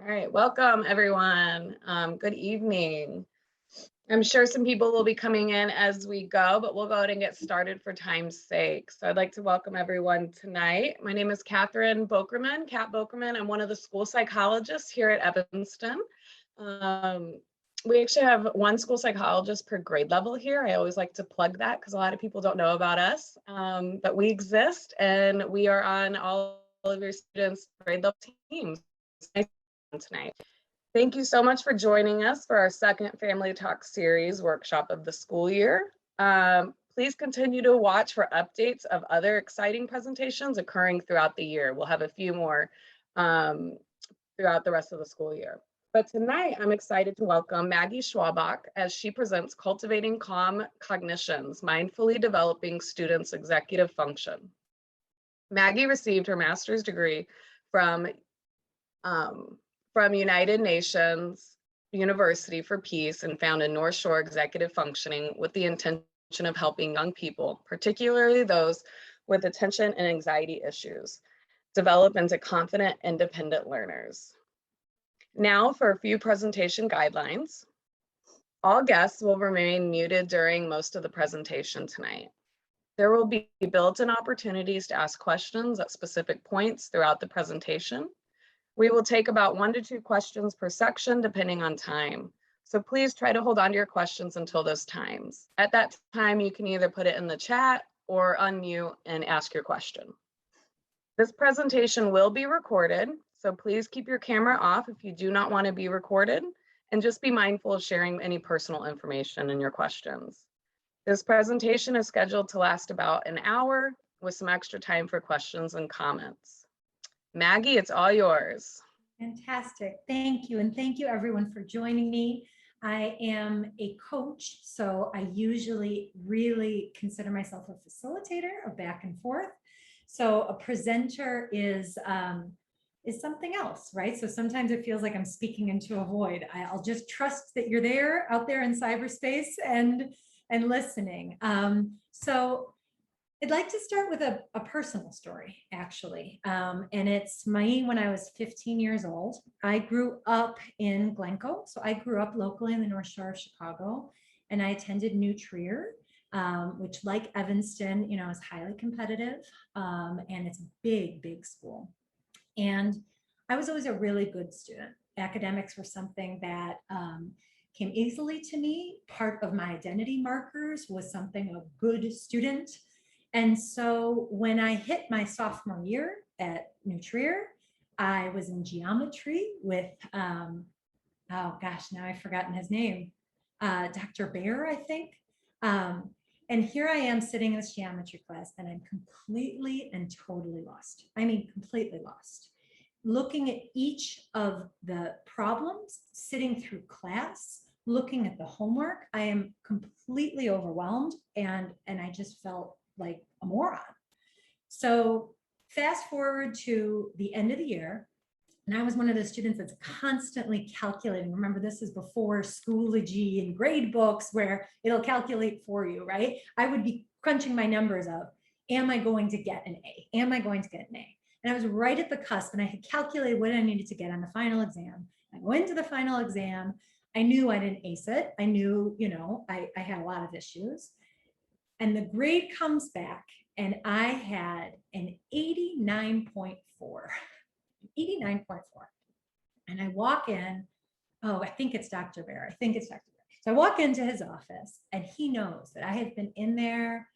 All right, welcome everyone. Good evening. I'm sure some people will be coming in as we go, but we'll go ahead and get started for time's sake. So I'd like to welcome everyone tonight. My name is Catherine Bokerman, Kat Bokerman. I'm one of the school psychologists here at Evanston. We actually have one school psychologist per grade level here. I always like to plug that because a lot of people don't know about us, but we exist and we are on all of your students' grade level teams tonight. Thank you so much for joining us for our second Family Talk series workshop of the school year. Please continue to watch for updates of other exciting presentations occurring throughout the year. We'll have a few more throughout the rest of the school year. But tonight, I'm excited to welcome Maggie Schwabach as she presents Cultivating Cognitions, Mindfully Developing Students' Executive Function. Maggie received her master's degree from United Nations University for Peace and founded North Shore Executive Functioning with the intention of helping young people, particularly those with attention and anxiety issues, develop into confident, independent learners. Now for a few presentation guidelines. All guests will remain muted during most of the presentation tonight. There will be built-in opportunities to ask questions at specific points throughout the presentation. We will take about 1 to 2 questions per section, depending on time. So please try to hold on to your questions until those times. At that time, you can either put it in the chat or unmute and ask your question. This presentation will be recorded, so please keep your camera off if you do not want to be recorded, and just be mindful of sharing any personal information in your questions. This presentation is scheduled to last about an hour with some extra time for questions and comments. Maggie, it's all yours. Fantastic. Thank you. And thank you everyone for joining me. I am a coach, so I usually really consider myself a facilitator of back and forth. So a presenter is something else, right? So sometimes it feels like I'm speaking into a void. I'll just trust that you're there out there in cyberspace and listening. So I'd like to start with a personal story, actually. And it's me when I was 15 years old. I grew up in Glencoe. So I grew up locally in the North Shore of Chicago, and I attended New Trier, which, like Evanston, is highly competitive. And it's a big, big school. And I was always a really good student. Academics were something that came easily to me. Part of my identity markers was something a good student. And so when I hit my sophomore year at New Trier, I was in geometry with, oh gosh, now I've forgotten his name, Dr. Baer, I think. And here I am sitting in this geometry class, and I'm completely and totally lost. I mean, completely lost. Looking at each of the problems, sitting through class, looking at the homework, I am completely overwhelmed, and I just felt like a moron. So fast forward to the end of the year, and I was one of the students that's constantly calculating. Remember, this is before Schoology and grade books where it'll calculate for you, right? I would be crunching my numbers of, am I going to get an A? Am I going to get an A? And I was right at the cusp, and I had calculated what I needed to get on the final exam. I went to the final exam. I knew I didn't ace it. I knew, I had a lot of issues. And the grade comes back, and I had an 89.4. 89.4. And I walk in, I think it's Dr. Baer. So I walk into his office, and he knows that I have been in there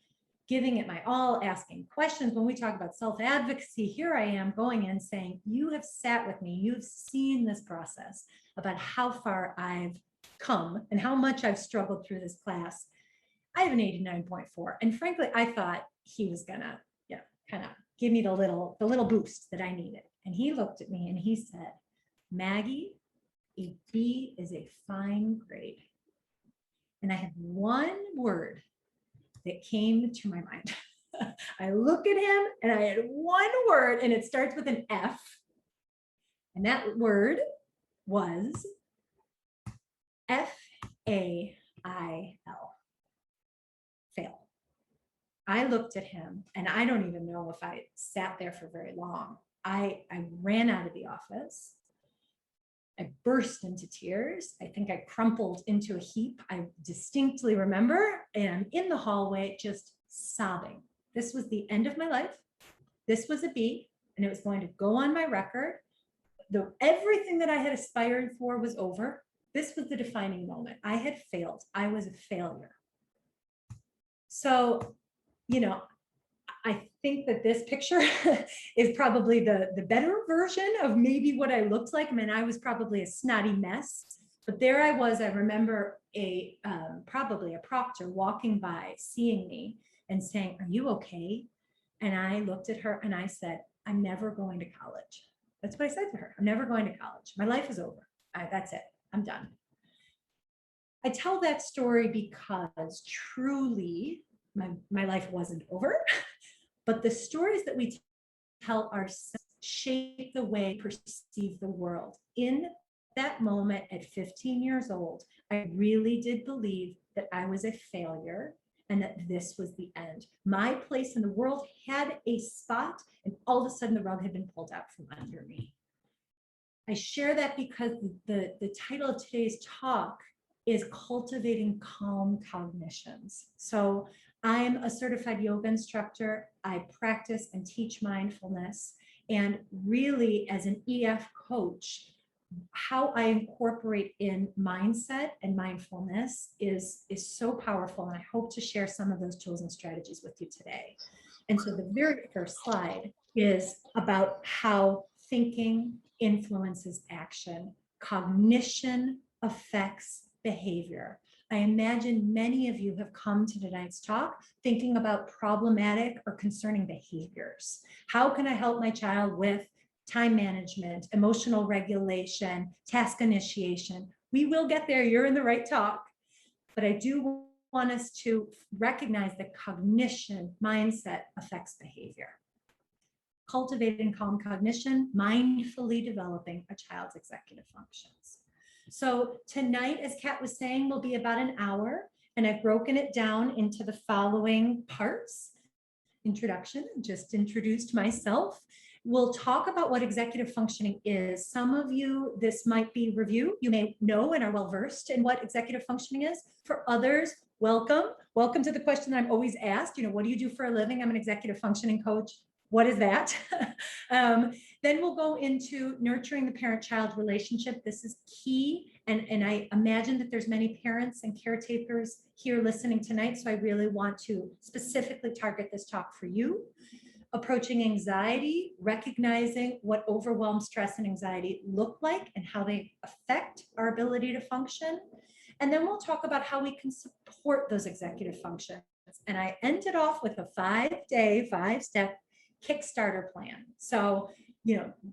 giving it my all, asking questions. When we talk about self-advocacy, here I am going in saying, you have sat with me, you've seen this process about how far I've come and how much I've struggled through this class. I have an 89.4. And frankly, I thought he was gonna, kind of give me the little boost that I needed. And he looked at me and he said, Maggie, a B is a fine grade. And I had one word that came to my mind. I look at him and I had one word, and it starts with an F. And that word was FAIL. Fail. I looked at him, and I don't even know if I sat there for very long. I ran out of the office. I burst into tears. I think I crumpled into a heap. I distinctly remember, and in the hallway, just sobbing. This was the end of my life. This was a beat, and it was going to go on my record. Everything that I had aspired for was over. This was the defining moment. I had failed. I was a failure. So, you know, I think that this picture is probably the better version of maybe what I looked like. I mean, I was probably a snotty mess, but there I was. I remember probably a proctor walking by, seeing me and saying, "Are you okay?" And I looked at her and I said, "I'm never going to college." That's what I said to her. "I'm never going to college. My life is over. That's it. I'm done." I tell that story because truly my life wasn't over. But the stories that we tell ourselves shape the way we perceive the world. In that moment at 15 years old, I really did believe that I was a failure and that this was the end. My place in the world had a spot, and all of a sudden the rug had been pulled out from under me. I share that because the title of today's talk is Cultivating Calm Cognitions. So I'm a certified yoga instructor. I practice and teach mindfulness. And really, as an EF coach, how I incorporate in mindset and mindfulness is so powerful. And I hope to share some of those tools and strategies with you today. And so the very first slide is about how thinking influences action. Cognition affects behavior. I imagine many of you have come to tonight's talk thinking about problematic or concerning behaviors. How can I help my child with time management, emotional regulation, task initiation? We will get there. You're in the right talk. But I do want us to recognize that cognition, mindset affects behavior. Cultivating calm cognition, mindfully developing a child's executive functions. So tonight, as Kat was saying, will be about an hour, and I've broken it down into the following parts. Introduction, just introduced myself. We'll talk about what executive functioning is. Some of you, this might be review. You may know and are well versed in what executive functioning is. For others, welcome. Welcome to the question that I'm always asked. What do you do for a living? I'm an executive functioning coach. What is that? Then we'll go into nurturing the parent-child relationship. This is key. And I imagine that there's many parents and caretakers here listening tonight. So I really want to specifically target this talk for you. Approaching anxiety, recognizing what overwhelm, stress, and anxiety look like and how they affect our ability to function. And then we'll talk about how we can support those executive functions. And I ended off with a 5-day, 5-step Kickstarter plan. So,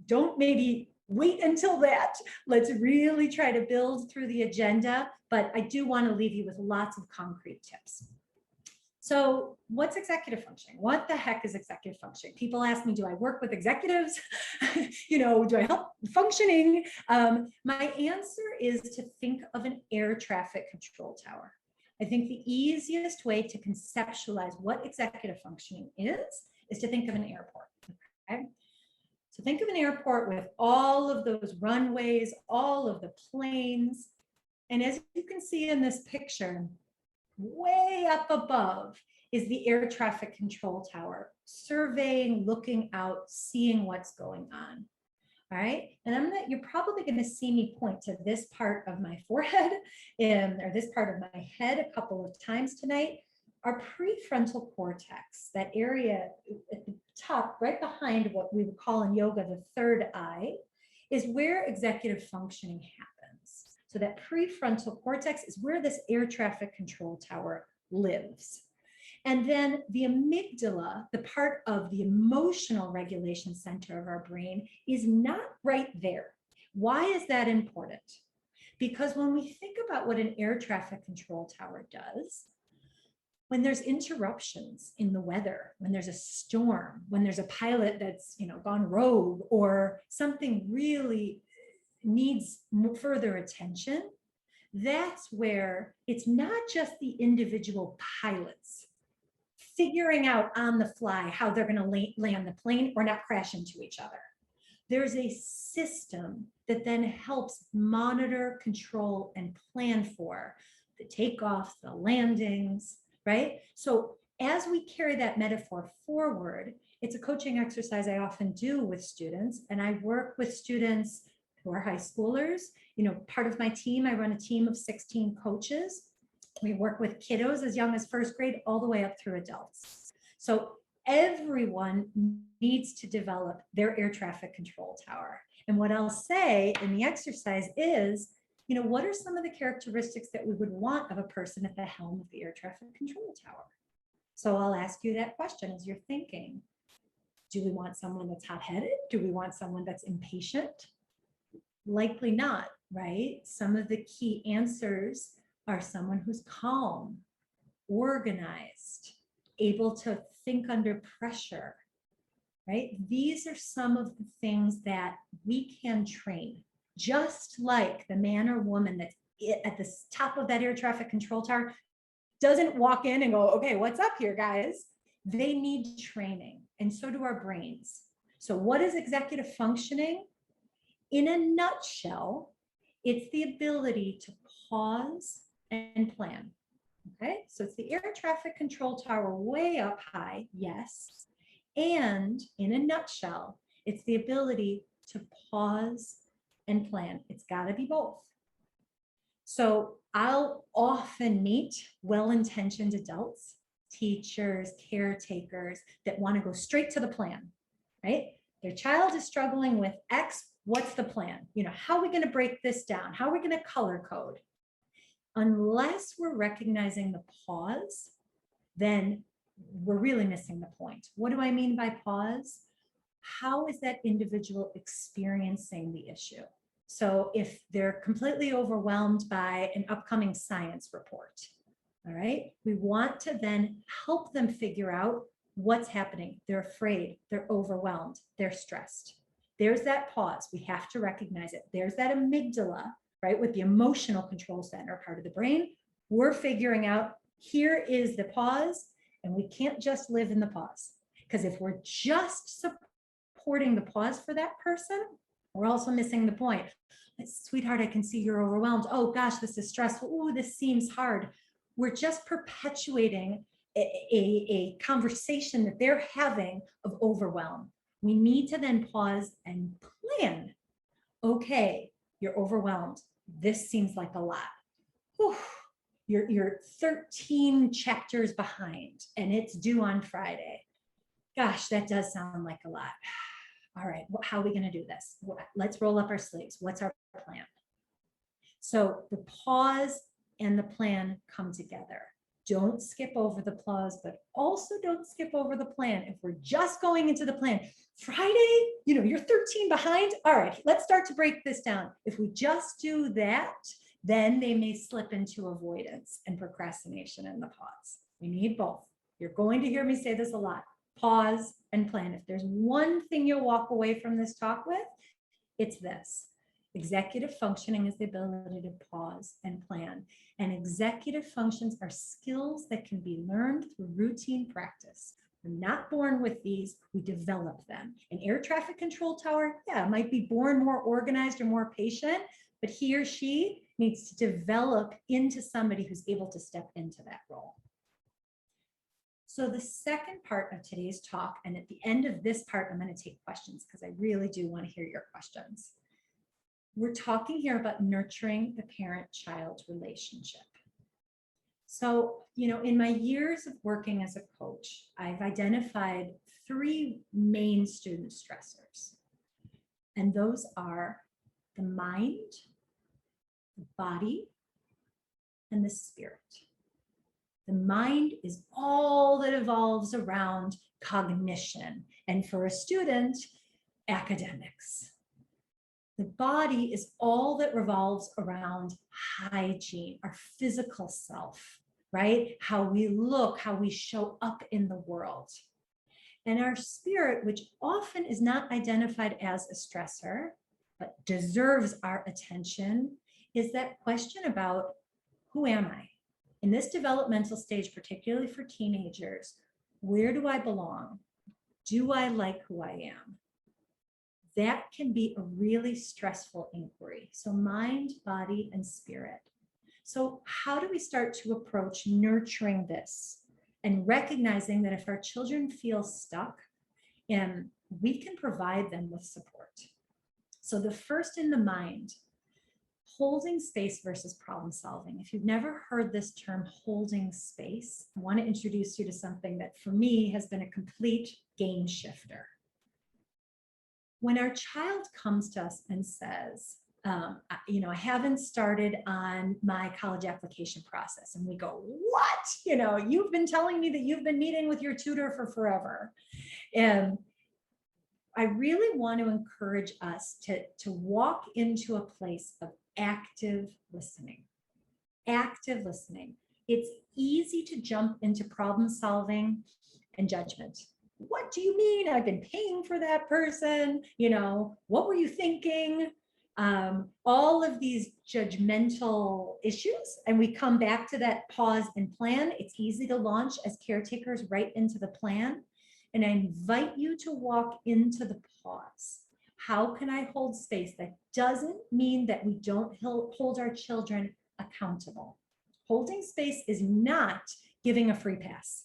don't maybe wait until that. Let's really try to build through the agenda, but I do want to leave you with lots of concrete tips. So what's executive functioning? What the heck is executive functioning? People ask me, do I work with executives? Do I help functioning? My answer is to think of an air traffic control tower. I think the easiest way to conceptualize what executive functioning is to think of an airport. Okay? So think of an airport with all of those runways, all of the planes. And as you can see in this picture, way up above is the air traffic control tower, surveying, looking out, seeing what's going on. All right. And you're probably going to see me point to this part of my forehead or this part of my head a couple of times tonight. Our prefrontal cortex, that area at the top, right behind what we would call in yoga the third eye, is where executive functioning happens. So that prefrontal cortex is where this air traffic control tower lives. And then the amygdala, the part of the emotional regulation center of our brain, is not right there. Why is that important? Because when we think about what an air traffic control tower does, when there's interruptions in the weather, when there's a storm, when there's a pilot that's gone rogue, or something really needs further attention, that's where it's not just the individual pilots figuring out on the fly how they're going to land the plane or not crash into each other. There's a system that then helps monitor, control, and plan for the takeoffs, the landings, right? So as we carry that metaphor forward, it's a coaching exercise I often do with students, and I work with students who are high schoolers. Part of my team, I run a team of 16 coaches. We work with kiddos as young as first grade all the way up through adults. So everyone needs to develop their air traffic control tower. And what I'll say in the exercise is, what are some of the characteristics that we would want of a person at the helm of the air traffic control tower? So I'll ask you that question as you're thinking. Do we want someone that's hot-headed? Do we want someone that's impatient? Likely not, right? Some of the key answers are someone who's calm, organized, able to think under pressure, right? These are some of the things that we can train, just like the man or woman that's at the top of that air traffic control tower doesn't walk in and go, okay, what's up here, guys? They need training, and so do our brains. So what is executive functioning? In a nutshell, it's the ability to pause and plan. Okay, so it's the air traffic control tower way up high, yes. And in a nutshell, it's the ability to pause and plan. It's got to be both. So I'll often meet well-intentioned adults, teachers, caretakers that want to go straight to the plan, right? Their child is struggling with X. What's the plan? How are we going to break this down? How are we going to color code? Unless we're recognizing the pause, then we're really missing the point. What do I mean by pause? How is that individual experiencing the issue? So if they're completely overwhelmed by an upcoming science report, all right, we want to then help them figure out what's happening. They're afraid, they're overwhelmed, they're stressed. There's that pause. We have to recognize it. There's that amygdala, right, with the emotional control center part of the brain. We're figuring out, here is the pause, and we can't just live in the pause. Because if we're just supporting the pause for that person, we're also missing the point. Sweetheart, I can see you're overwhelmed. Oh gosh, this is stressful. Oh, this seems hard. We're just perpetuating a conversation that they're having of overwhelm. We need to then pause and plan. Okay, you're overwhelmed. This seems like a lot. Whew. You're 13 chapters behind and it's due on Friday. Gosh, that does sound like a lot. All right, how are we going to do this? Let's roll up our sleeves. What's our plan? So the pause and the plan come together. Don't skip over the pause, but also don't skip over the plan. If we're just going into the plan, Friday, you're 13 behind. All right, let's start to break this down. If we just do that, then they may slip into avoidance and procrastination in the pause. We need both. You're going to hear me say this a lot. Pause and plan. If there's one thing you'll walk away from this talk with, it's this. Executive functioning is the ability to pause and plan. And executive functions are skills that can be learned through routine practice. We're not born with these, we develop them. An air traffic control tower, might be born more organized or more patient, but he or she needs to develop into somebody who's able to step into that role. So the second part of today's talk, and at the end of this part, I'm going to take questions because I really do want to hear your questions. We're talking here about nurturing the parent-child relationship. So, in my years of working as a coach, I've identified 3 main student stressors. And those are the mind, the body, and the spirit. The mind is all that evolves around cognition, and for a student, academics. The body is all that revolves around hygiene, our physical self, right? How we look, how we show up in the world. And our spirit, which often is not identified as a stressor, but deserves our attention, is that question about, who am I? In this developmental stage, particularly for teenagers, where do I belong? Do I like who I am? that can be a really stressful inquiry. So mind, body, and spirit. So how do we start to approach nurturing this and recognizing that if our children feel stuck, we can provide them with support. So the first in the mind, holding space versus problem solving. If you've never heard this term, holding space, I want to introduce you to something that for me has been a complete game shifter. When our child comes to us and says, I haven't started on my college application process. And we go, what? You've been telling me that you've been meeting with your tutor for forever. And I really want to encourage us to walk into a place of active listening. Active listening. It's easy to jump into problem solving and judgment. What do you mean? I've been paying for that person. What were you thinking? All of these judgmental issues. And we come back to that pause and plan. It's easy to launch as caretakers right into the plan. And I invite you to walk into the pause. How can I hold space? That doesn't mean that we don't hold our children accountable. Holding space is not giving a free pass.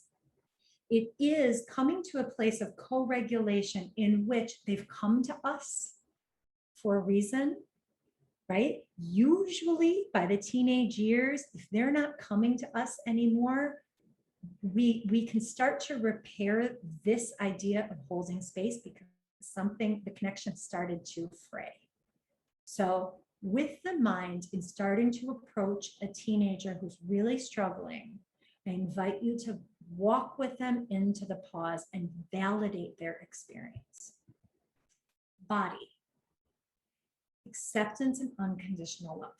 It is coming to a place of co-regulation in which they've come to us for a reason, right? Usually by the teenage years, if they're not coming to us anymore, we can start to repair this idea of holding space because the connection started to fray. So with the mind in starting to approach a teenager who's really struggling, I invite you to walk with them into the pause and validate their experience. Body, acceptance and unconditional love.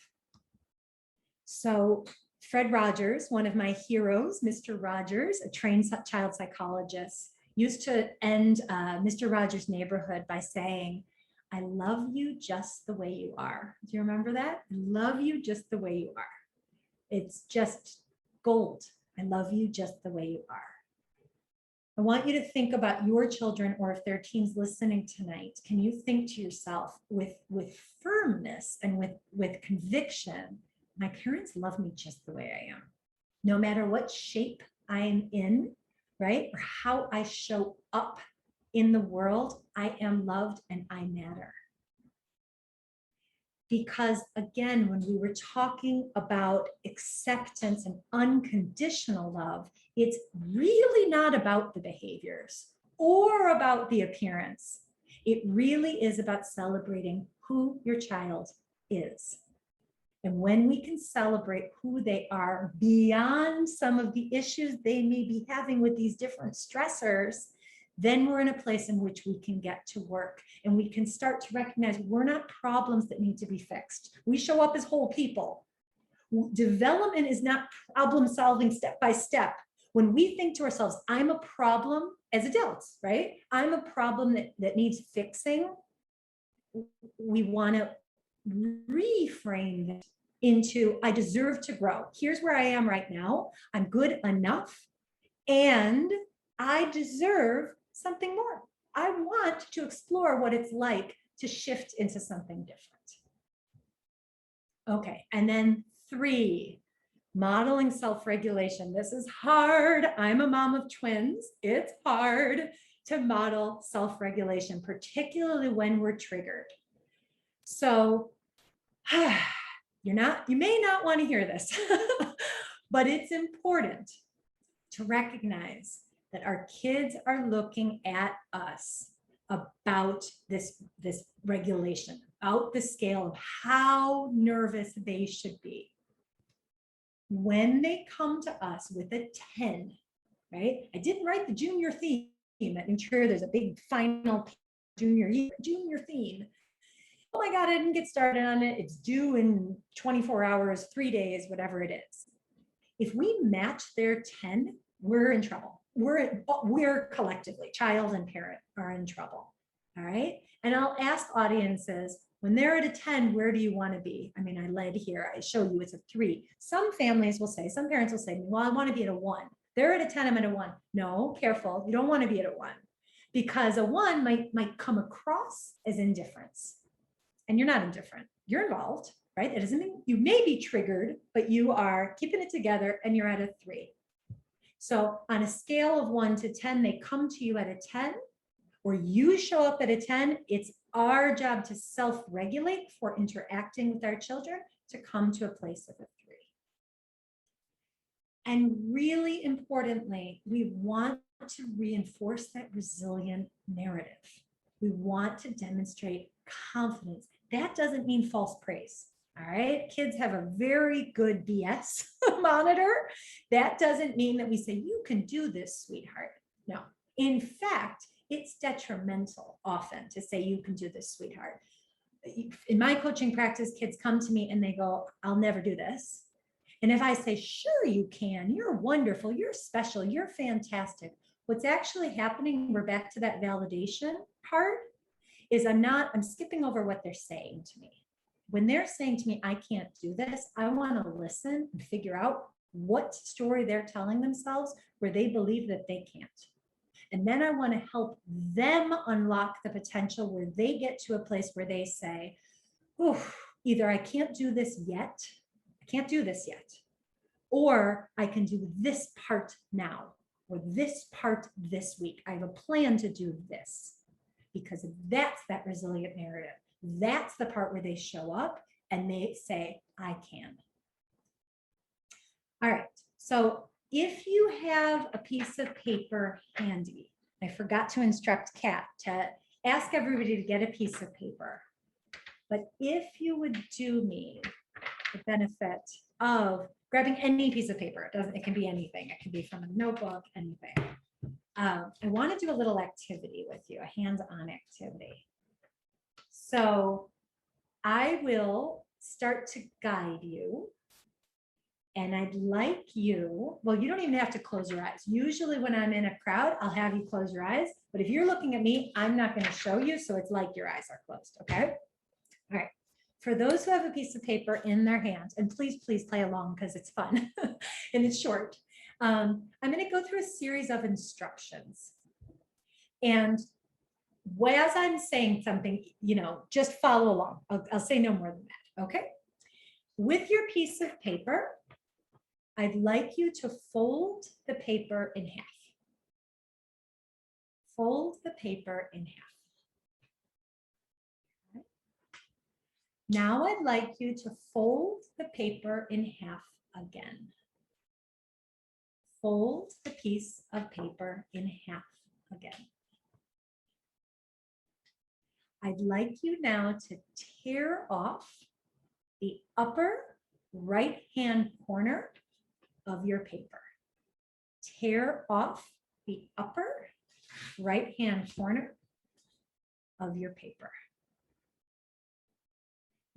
So Fred Rogers, one of my heroes, Mr. Rogers, a trained child psychologist, used to end Mr. Rogers' Neighborhood by saying, I love you just the way you are. Do you remember that? I love you just the way you are. It's just gold. I love you just the way you are. I want you to think about your children, or if there are teens listening tonight, can you think to yourself with firmness and with conviction, my parents love me just the way I am, no matter what shape I'm in, right? Or how I show up in the world, I am loved and I matter. Because again, when we were talking about acceptance and unconditional love, it's really not about the behaviors or about the appearance. It really is about celebrating who your child is. And when we can celebrate who they are beyond some of the issues they may be having with these different stressors, then we're in a place in which we can get to work and we can start to recognize we're not problems that need to be fixed. We show up as whole people. Development is not problem solving step by step. When we think to ourselves, I'm a problem as adults, right? I'm a problem that needs fixing. We want to reframe that into, I deserve to grow. Here's where I am right now. I'm good enough and I deserve something more. I want to explore what it's like to shift into something different. Okay, and then 3, modeling self-regulation. This is hard. I'm a mom of twins. It's hard to model self-regulation, particularly when we're triggered. So you may not want to hear this, but it's important to recognize that our kids are looking at us about this regulation, about the scale of how nervous they should be. When they come to us with a 10, right? I didn't write the junior theme. I'm sure there's a big final junior theme. Oh my God, I didn't get started on it. It's due in 24 hours, 3 days, whatever it is. If we match their 10, we're in trouble. We're collectively, child and parent, are in trouble. All right. And I'll ask audiences, when they're at a 10, where do you want to be? I mean, I led here. I show you it's a 3. Some parents will say, well, I want to be at a 1. They're at a 10, I'm at a 1. No, careful. You don't want to be at a 1. because a 1 might come across as indifference, and you're not indifferent. You're involved, right? It doesn't mean you may be triggered, but you are keeping it together and you're at a 3. So on a scale of 1 to 10, they come to you at a 10, or you show up at a 10. It's our job to self-regulate before interacting with our children to come to a place of a 3. And really importantly, we want to reinforce that resilient narrative. We want to demonstrate confidence. That doesn't mean false praise. All right. Kids have a very good BS monitor. That doesn't mean that we say, you can do this, sweetheart. No. In fact, it's detrimental often to say, you can do this, sweetheart. In my coaching practice, kids come to me and they go, I'll never do this. And if I say, sure, you can, you're wonderful, you're special, you're fantastic. What's actually happening, we're back to that validation part, is I'm skipping over what they're saying to me. When they're saying to me, I can't do this, I want to listen and figure out what story they're telling themselves where they believe that they can't. And then I want to help them unlock the potential where they get to a place where they say, oh, either I can't do this yet, or I can do this part now, or this part this week. I have a plan to do this, because that's that resilient narrative. That's the part where they show up and they say, I can. All right. So if you have a piece of paper handy, I forgot to instruct Kat to ask everybody to get a piece of paper. But if you would do me the benefit of grabbing any piece of paper, it can be anything. It can be from a notebook, anything. I want to do a little activity with you, a hands-on activity. So I will start to guide you. And I'd like you, well, you don't even have to close your eyes. Usually when I'm in a crowd, I'll have you close your eyes. But if you're looking at me, I'm not going to show you. So it's like your eyes are closed. Okay. All right. For those who have a piece of paper in their hands, and please play along because it's fun and it's short. I'm going to go through a series of instructions. And as I'm saying something, just follow along. I'll say no more than that. Okay. With your piece of paper, I'd like you to fold the paper in half. Fold the paper in half. Okay. Now I'd like you to fold the paper in half again. Fold the piece of paper in half again. I'd like you now to tear off the upper right-hand corner of your paper. Tear off the upper right-hand corner of your paper.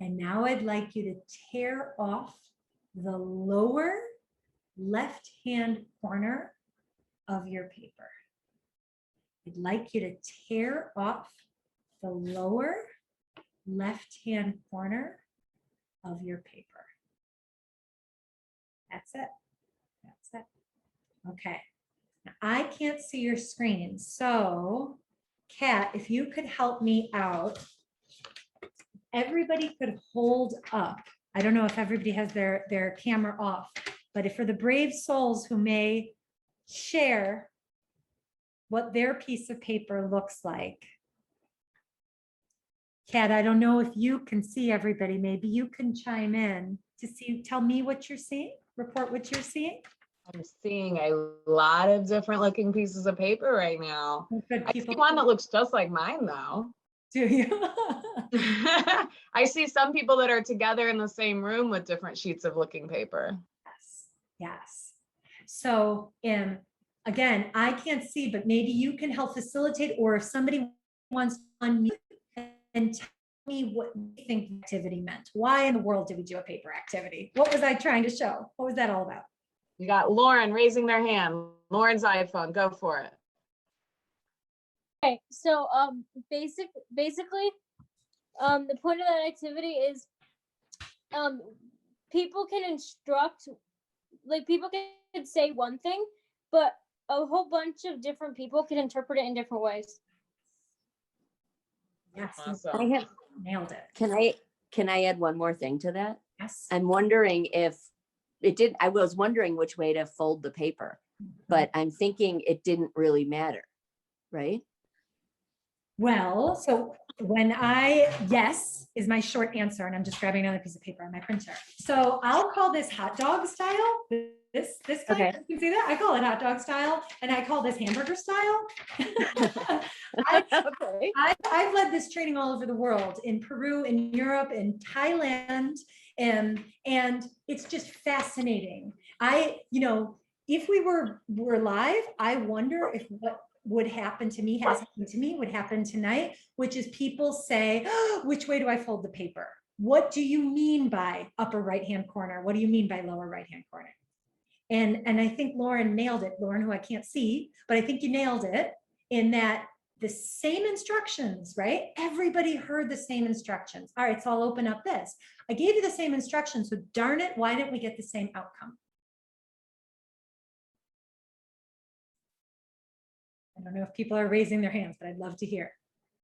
And now I'd like you to tear off the lower left-hand corner of your paper. I'd like you to tear off the lower left-hand corner of your paper. That's it. That's it. Okay. Now, I can't see your screen. So, Kat, if you could help me out, everybody could hold up. I don't know if everybody has their camera off, but if for the brave souls who may share what their piece of paper looks like. Kat, I don't know if you can see everybody. Maybe you can chime in to tell me what you're seeing, report what you're seeing. I'm seeing a lot of different looking pieces of paper right now. I see one that looks just like mine though. Do you? I see some people that are together in the same room with different sheets of looking paper. Yes, yes. So again, I can't see, but maybe you can help facilitate, or if somebody wants to unmute and tell me what you think the activity meant. Why in the world did we do a paper activity? What was I trying to show? What was that all about? You got Lauren raising their hand. Lauren's iPhone, go for it. Okay, so basically, the point of that activity is people can instruct, like people can say one thing, but a whole bunch of different people can interpret it in different ways. Yes, you Awesome. I have, nailed it. can I add one more thing to that? Yes. I'm wondering if I was wondering which way to fold the paper, but I'm thinking it didn't really matter, right? Well, so yes is my short answer, and I'm just grabbing another piece of paper on my printer. So I'll call this hot dog style. This kind, Okay. you can see that? I call it hot dog style, and I call this hamburger style. Okay. I've led this training all over the world, in Peru, in Europe, in Thailand, and it's just fascinating. If we were live, I wonder if what would happen to me, has happened to me, would happen tonight, which is people say, oh, which way do I fold the paper? What do you mean by upper right-hand corner? What do you mean by lower right-hand corner? And I think Lauren nailed it. Lauren, who I can't see, but I think you nailed it in that the same instructions, right? Everybody heard the same instructions. All right, so I'll open up this. I gave you the same instructions, so darn it, why didn't we get the same outcome? I don't know if people are raising their hands, but I'd love to hear.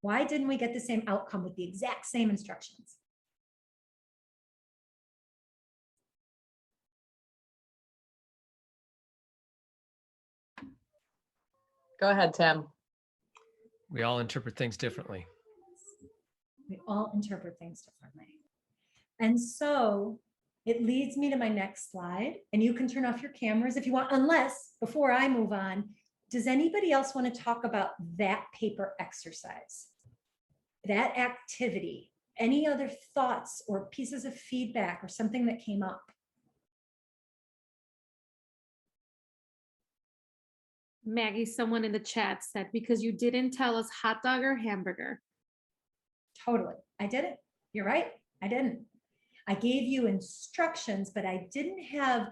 Why didn't we get the same outcome with the exact same instructions? Go ahead, Tim. We all interpret things differently. We all interpret things differently. And so it leads me to my next slide, and you can turn off your cameras if you want, unless before I move on, does anybody else want to talk about that paper exercise, that activity, any other thoughts or pieces of feedback or something that came up? Maggie, someone in the chat said, because you didn't tell us hot dog or hamburger. Totally. I didn't. You're right. I didn't. I gave you instructions, but I didn't have,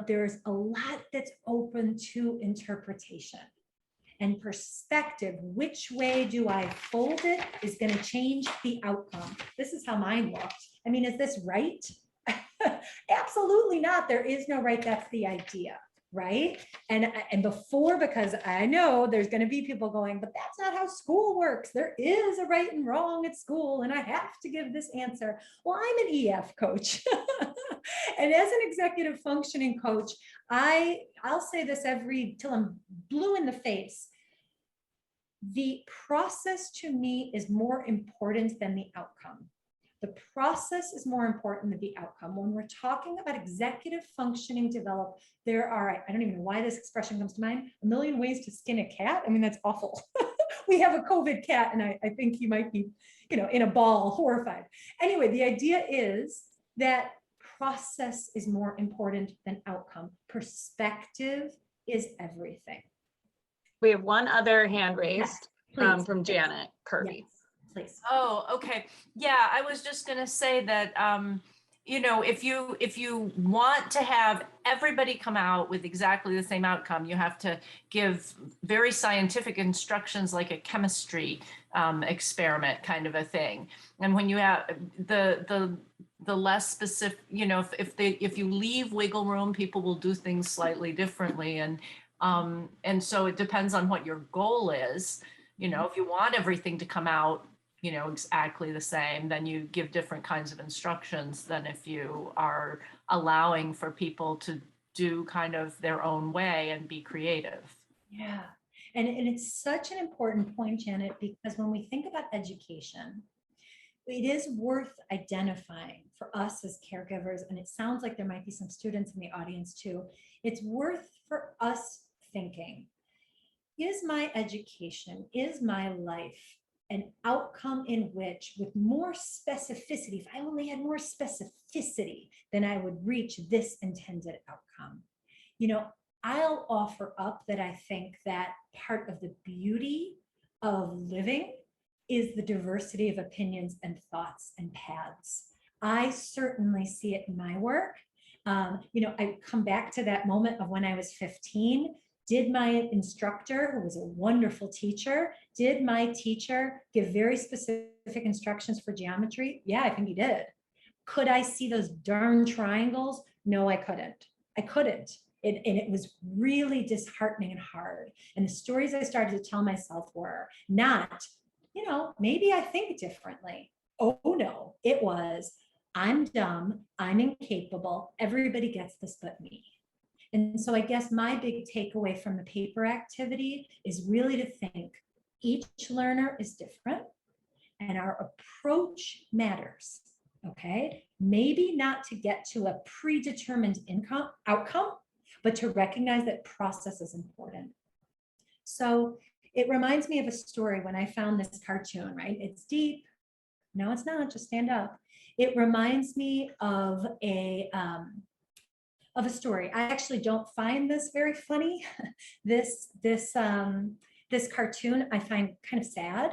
there's a lot that's open to interpretation and perspective. Which way do I fold it is going to change the outcome. This is how mine looked. I mean, is this right? Absolutely not. There is no right. That's the idea. Right. And before, because I know there's going to be people going, but that's not how school works. There is a right and wrong at school, and I have to give this answer. Well, I'm an EF coach. And as an executive functioning coach, I'll say this till I'm blue in the face. The process to me is more important than the outcome. The process is more important than the outcome. When we're talking about executive functioning develop, there are, I don't even know why this expression comes to mind, a million ways to skin a cat. I mean, that's awful. We have a COVID cat, and I think he might be, in a ball, horrified. Anyway, the idea is that process is more important than outcome. Perspective is everything. We have one other hand raised Please. from Janet Kirby. Yes, please. Oh, okay. Yeah, I was just going to say that, if you want to have everybody come out with exactly the same outcome, you have to give very scientific instructions, like a chemistry experiment kind of a thing. And when you have the less specific, if you leave wiggle room, people will do things slightly differently. And so it depends on what your goal is. If you want everything to come out, exactly the same, then you give different kinds of instructions than if you are allowing for people to do kind of their own way and be creative. Yeah. And it's such an important point, Janet, because when we think about education, it is worth identifying for us as caregivers, and it sounds like there might be some students in the audience too. It's worth for us thinking, is my education, is my life an outcome in which, with more specificity, if I only had more specificity, then I would reach this intended outcome? I'll offer up that I think that part of the beauty of living is the diversity of opinions and thoughts and paths. I certainly see it in my work. I come back to that moment of when I was 15. Did my instructor, who was a wonderful teacher, did my teacher give very specific instructions for geometry? Yeah, I think he did. Could I see those darn triangles? No, I couldn't. And it was really disheartening and hard. And the stories I started to tell myself were not, maybe I think differently. Oh no, it was, I'm dumb, I'm incapable, everybody gets this but me. And so I guess my big takeaway from the paper activity is really to think each learner is different and our approach matters. Okay, maybe not to get to a predetermined outcome, but to recognize that process is important. So it reminds me of a story when I found this cartoon, right? It's deep. No, it's not, just stand up. It reminds me of a story. I actually don't find this very funny. This cartoon I find kind of sad,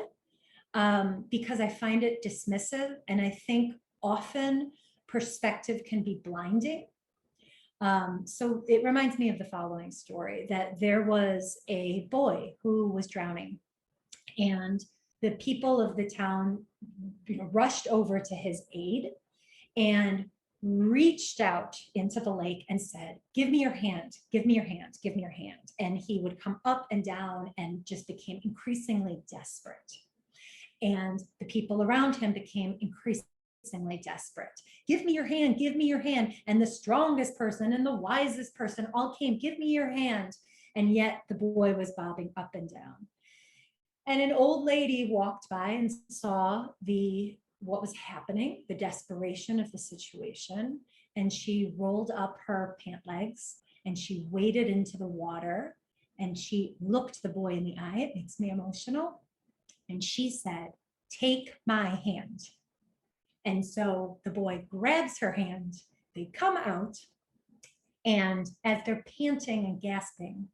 because I find it dismissive, and I think often perspective can be blinding. So it reminds me of the following story, that there was a boy who was drowning, and the people of the town rushed over to his aid and reached out into the lake and said, give me your hand, give me your hand, give me your hand. And he would come up and down and just became increasingly desperate. And the people around him became increasingly desperate. Give me your hand, give me your hand. And the strongest person and the wisest person all came, give me your hand. And yet the boy was bobbing up and down. And an old lady walked by and saw what was happening, the desperation of the situation. And she rolled up her pant legs and she waded into the water and she looked the boy in the eye. It makes me emotional. And she said, take my hand. And so the boy grabs her hand, they come out, and as they're panting and gasping,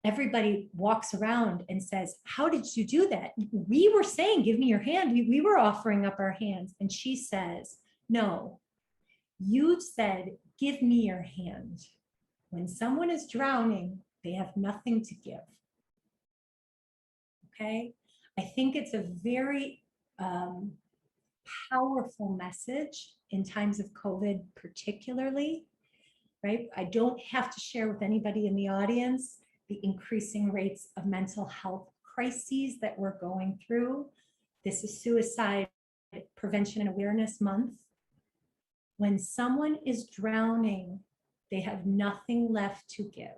everybody walks around and says, how did you do that? We were saying, give me your hand. We were offering up our hands. And she says, no, you said, give me your hand. When someone is drowning, they have nothing to give. Okay? I think it's a very powerful message in times of COVID, particularly, right? I don't have to share with anybody in the audience the increasing rates of mental health crises that we're going through. This is Suicide Prevention and Awareness Month. When someone is drowning, they have nothing left to give.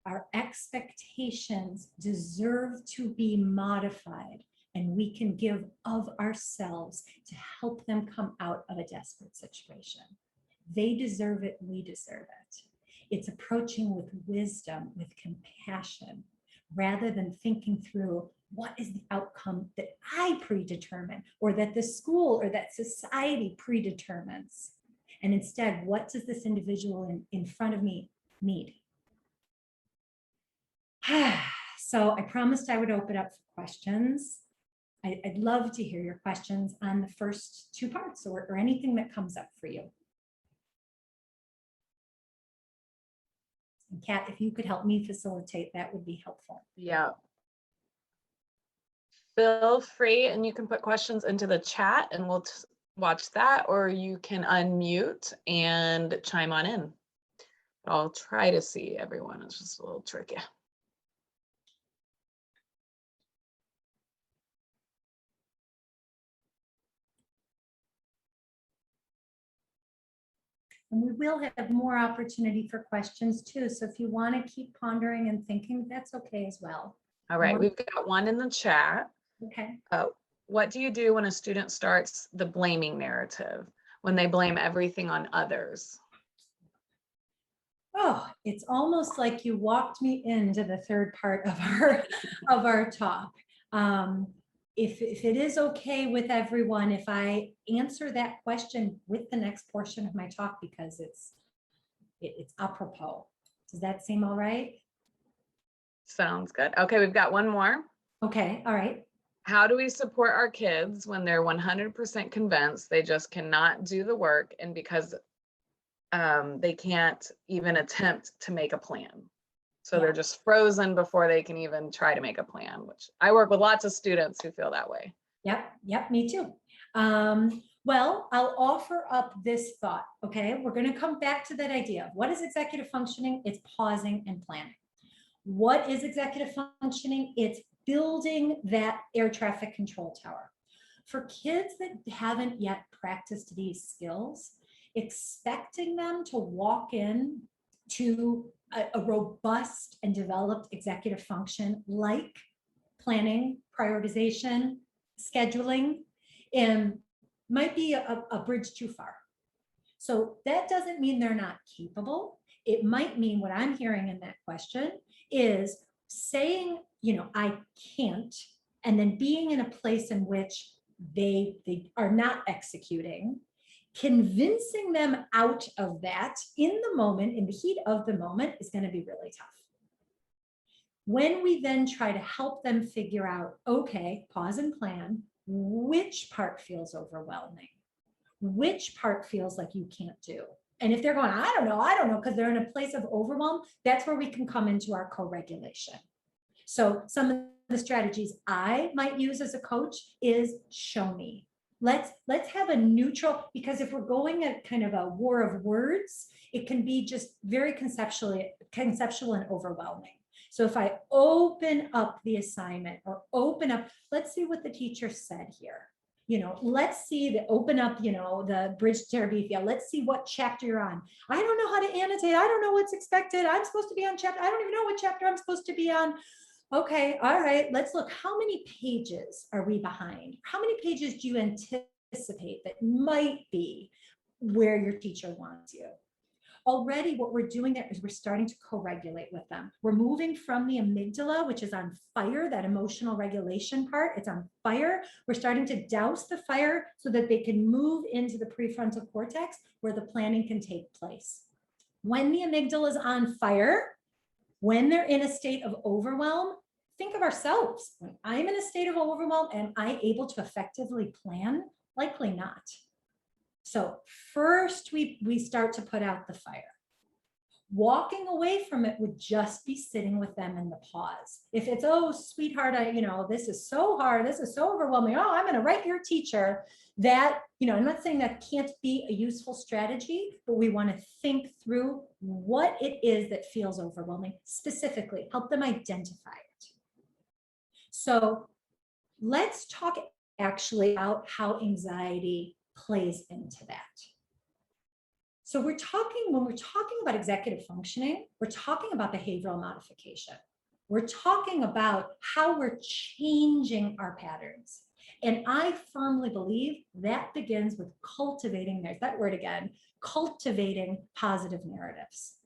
Our expectations deserve to be modified, and we can give of ourselves to help them come out of a desperate situation. They deserve it, we deserve it. It's approaching with wisdom, with compassion, rather than thinking through what is the outcome that I predetermine, or that the school or that society predetermines. And instead, what does this individual in front of me need? So I promised I would open up for questions. I'd love to hear your questions on the first two parts, or anything that comes up for you. And Kat, if you could help me facilitate, that would be helpful. Yeah. Feel free, and you can put questions into the chat and we'll watch that, or you can unmute and chime on in. I'll try to see everyone. It's just a little tricky. And we will have more opportunity for questions too. So if you want to keep pondering and thinking, that's okay as well. All right, we've got one in the chat. Okay. What do you do when a student starts the blaming narrative, when they blame everything on others? Oh, it's almost like you walked me into the third part of our talk. If it is okay with everyone, if I answer that question with the next portion of my talk, because it's apropos. Does that seem all right? Sounds good. Okay, we've got one more. Okay, all right. How do we support our kids when they're 100% convinced they just cannot do the work, and because they can't even attempt to make a plan? So they're just frozen before they can even try to make a plan, which I work with lots of students who feel that way. Yep, me too. Well, I'll offer up this thought, okay? We're gonna come back to that idea. What is executive functioning? It's pausing and planning. What is executive functioning? It's building that air traffic control tower. For kids that haven't yet practiced these skills, expecting them to walk in to a robust and developed executive function like planning, prioritization, scheduling, might be a bridge too far. So that doesn't mean they're not capable. It might mean what I'm hearing in that question is saying, you know, I can't, and then being in a place in which they are not executing, convincing them out of that in the moment, in the heat of the moment, is going to be really tough. When we then try to help them figure out, okay, pause and plan, which part feels overwhelming? Which part feels like you can't do? And if they're going, I don't know, because they're in a place of overwhelm, that's where we can come into our co-regulation. So some of the strategies I might use as a coach is show me. Let's have a neutral, because if we're going at kind of a war of words, it can be just very conceptual and overwhelming. So if I open up the assignment or open up, let's see what the teacher said here. You know, let's see open up, you know, the bridge to Terabithia. Let's see what chapter you're on. I don't know how to annotate. I don't know what's expected. I'm supposed to be on chapter. I don't even know what chapter I'm supposed to be on. Okay, all right, let's look. How many pages are we behind? How many pages do you anticipate that might be where your teacher wants you? Already what we're doing there is we're starting to co-regulate with them. We're moving from the amygdala, which is on fire, that emotional regulation part, it's on fire. We're starting to douse the fire so that they can move into the prefrontal cortex where the planning can take place. When the amygdala is on fire, when they're in a state of overwhelm, think of ourselves. When I'm in a state of overwhelm, am I able to effectively plan? Likely not. So first we start to put out the fire. Walking away from it would just be sitting with them in the pause. If it's, oh, sweetheart, this is so hard. This is so overwhelming. Oh, I'm going to write your teacher that, I'm not saying that can't be a useful strategy, but we want to think through what it is that feels overwhelming, specifically help them identify it. So let's talk actually about how anxiety plays into that. So when we're talking about executive functioning, we're talking about behavioral modification. We're talking about how we're changing our patterns. And I firmly believe that begins with cultivating, there's that word again, cultivating positive narratives.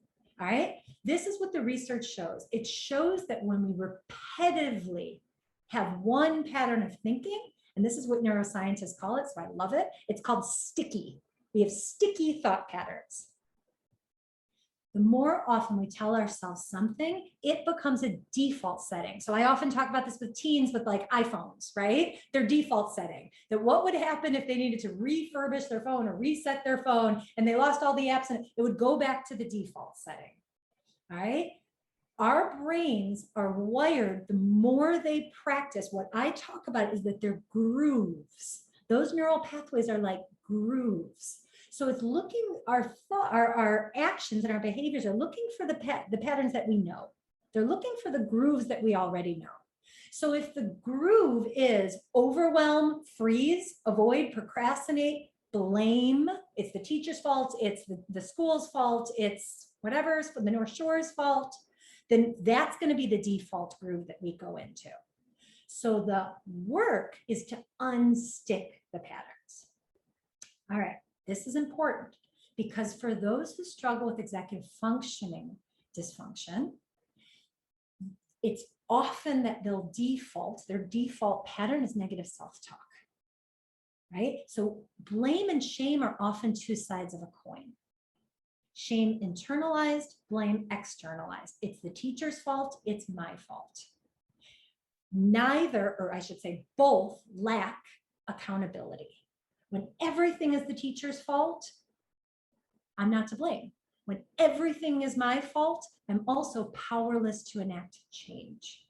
All right. This is what the research shows. It shows that when we repetitively have one pattern of thinking, and this is what neuroscientists call it, so I love it. It's called sticky. We have sticky thought patterns. The more often we tell ourselves something, it becomes a default setting. So I often talk about this with teens with like iPhones, right? Their default setting, that what would happen if they needed to refurbish their phone or reset their phone and they lost all the apps and it would go back to the default setting, all right? Our brains are wired, the more they practice, what I talk about is that they're grooves. Those neural pathways are like grooves. So it's looking, our actions and our behaviors are looking for the patterns that we know. They're looking for the grooves that we already know. So if the groove is overwhelm, freeze, avoid, procrastinate, blame, it's the teacher's fault, it's the school's fault, it's whatever's the North Shore's fault, then that's going to be the default groove that we go into. So the work is to unstick the patterns. All right, this is important because for those who struggle with executive functioning dysfunction, it's often that their default pattern is negative self-talk, right? So blame and shame are often two sides of a coin. Shame internalized, blame externalized. It's the teacher's fault, it's my fault. Neither, or I should say both, lack accountability. When everything is the teacher's fault, I'm not to blame. When everything is my fault, I'm also powerless to enact change.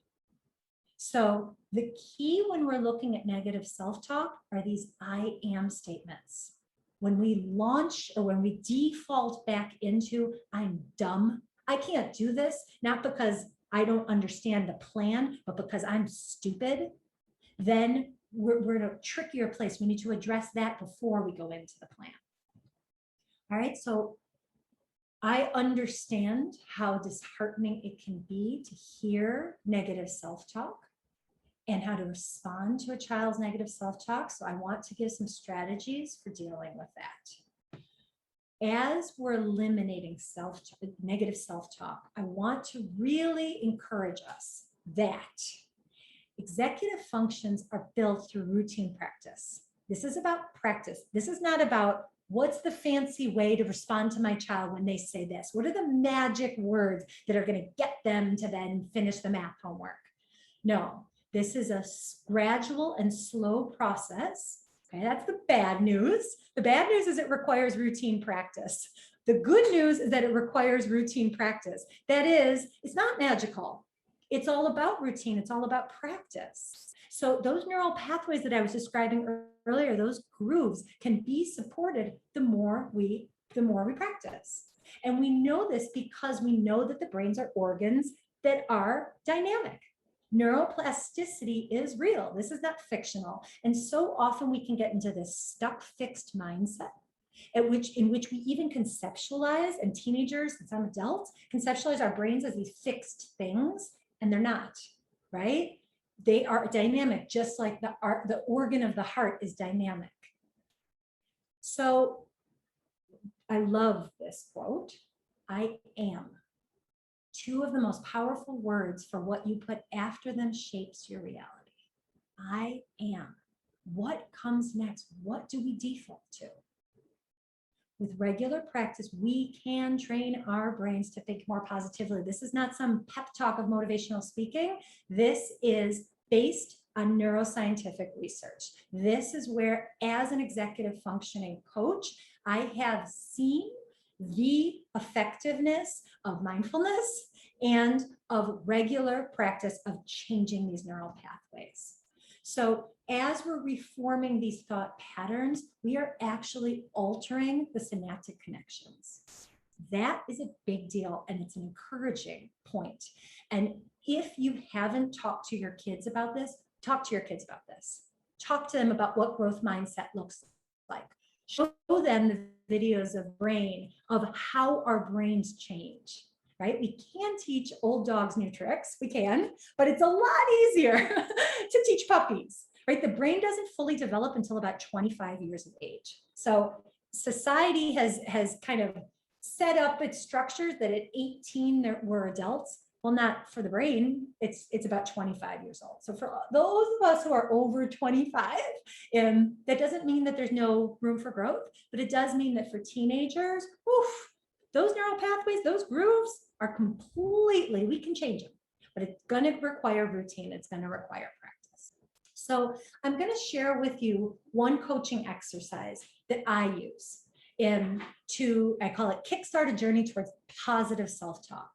So the key when we're looking at negative self-talk are these I am statements. When we launch or when we default back into I'm dumb, I can't do this, not because I don't understand the plan, but because I'm stupid, then we're in a trickier place. We need to address that before we go into the plan. All right, so I understand how disheartening it can be to hear negative self-talk and how to respond to a child's negative self-talk. So I want to give some strategies for dealing with that. As we're eliminating negative self-talk, I want to really encourage us that executive functions are built through routine practice. This is about practice. This is not about what's the fancy way to respond to my child when they say this? What are the magic words that are going to get them to then finish the math homework? No, this is a gradual and slow process. Okay, that's the bad news. The bad news is it requires routine practice. The good news is that it requires routine practice. That is, it's not magical. It's all about routine. It's all about practice. So those neural pathways that I was describing earlier, those grooves can be supported the more we practice. And we know this because we know that the brains are organs that are dynamic. Neuroplasticity is real. This is not fictional. And so often we can get into this stuck, fixed mindset in which we even conceptualize, and teenagers and some adults conceptualize our brains as these fixed things, and they're not, right? They are dynamic, just like the organ of the heart is dynamic. So I love this quote. I am. Two of the most powerful words for what you put after them shapes your reality. I am. What comes next? What do we default to? With regular practice, we can train our brains to think more positively. This is not some pep talk of motivational speaking. This is based on neuroscientific research. This is where, as an executive functioning coach, I have seen the effectiveness of mindfulness and of regular practice of changing these neural pathways. So as we're reforming these thought patterns, we are actually altering the synaptic connections. That is a big deal, and it's an encouraging point. And if you haven't talked to your kids about this, talk to your kids about this. Talk to them about what growth mindset looks like. Show them the videos of brain, of how our brains change, right? We can teach old dogs new tricks, we can, but it's a lot easier to teach puppies, right? The brain doesn't fully develop until about 25 years of age. So society has kind of set up its structures that at 18 we're adults. Well, not for the brain, it's about 25 years old. So for those of us who are over 25, that doesn't mean that there's no room for growth, but it does mean that for teenagers, those neural pathways, those grooves are completely, we can change them, but it's going to require routine. It's going to require practice. So I'm going to share with you one coaching exercise that I use I call it Kickstart a Journey Towards Positive Self-Talk.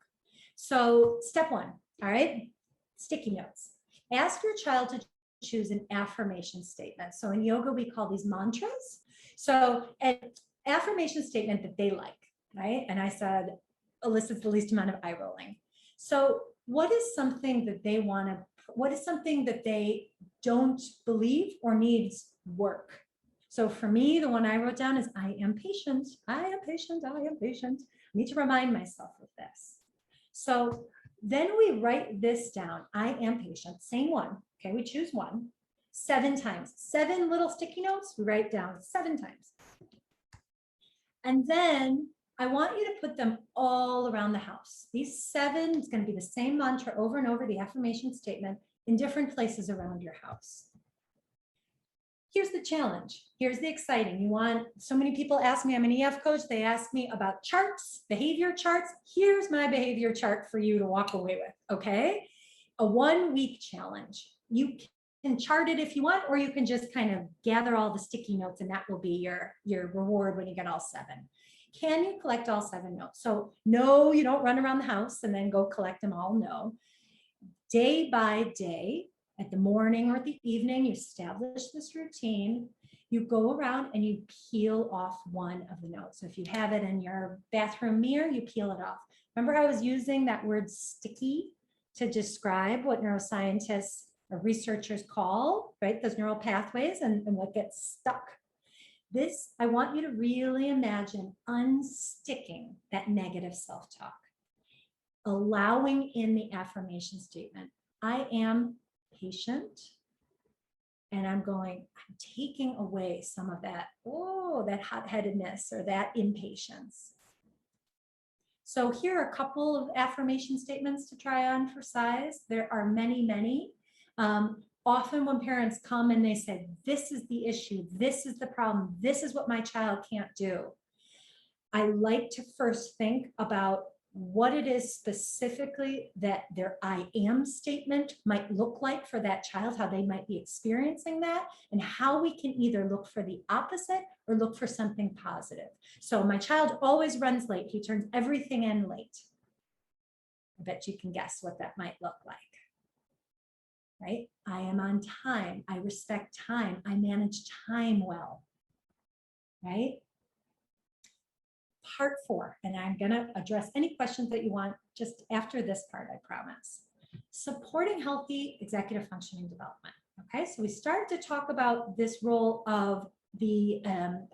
So step one, all right, sticky notes. Ask your child to choose an affirmation statement. So in yoga, we call these mantras. So an affirmation statement that they like, right? And I said, elicits the least amount of eye rolling. So what is something that they want to, what is something that they don't believe or needs work? So for me, the one I wrote down is, I am patient. I am patient. I am patient. I need to remind myself of this. So then we write this down. I am patient. Same one. Okay, we choose one. 7 times. 7 little sticky notes. We write down 7 times. And then I want you to put them all around the house. These 7 is going to be the same mantra over and over, the affirmation statement, in different places around your house. Here's the challenge. Here's the exciting. So many people ask me, I'm an EF coach. They ask me about charts, behavior charts. Here's my behavior chart for you to walk away with, okay? A 1-week challenge. You can chart it if you want, or you can just kind of gather all the sticky notes and that will be your reward when you get all 7. Can you collect all 7 notes? So no, you don't run around the house and then go collect them all, no. Day by day, at the morning or at the evening, you establish this routine. You go around and you peel off one of the notes. So if you have it in your bathroom mirror, you peel it off. Remember I was using that word sticky? to describe what neuroscientists or researchers call, right, those neural pathways and what gets stuck. This, I want you to really imagine unsticking that negative self-talk, allowing in the affirmation statement. I am patient, and I'm taking away some of that, that hot-headedness or that impatience. So here are a couple of affirmation statements to try on for size. There are many, many. Often when parents come and they say, this is the issue, this is the problem, this is what my child can't do, I like to first think about what it is specifically that their I am statement might look like for that child, how they might be experiencing that, and how we can either look for the opposite or look for something positive. So my child always runs late. He turns everything in late. I bet you can guess what that might look like. Right? I am on time. I respect time. I manage time well. Right? Part 4, and I'm going to address any questions that you want just after this part, I promise. Supporting healthy executive functioning development. Okay, so we started to talk about this role of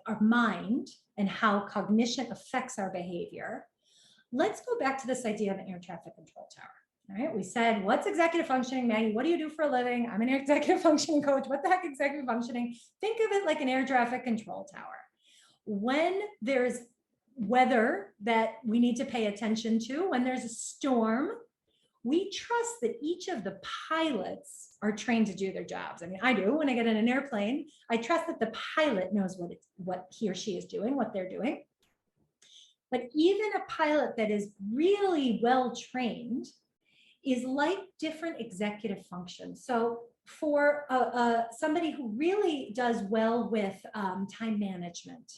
our mind and how cognition affects our behavior. Let's go back to this idea of an air traffic control tower. All right, we said, what's executive functioning, Maggie? What do you do for a living? I'm an executive functioning coach. What the heck is executive functioning? Think of it like an air traffic control tower. When there's weather that we need to pay attention to, when there's a storm, we trust that each of the pilots are trained to do their jobs. I mean, I do when I get in an airplane. I trust that the pilot knows what he or she is doing, what they're doing. But even a pilot that is really well trained is like different executive functions. So for somebody who really does well with time management,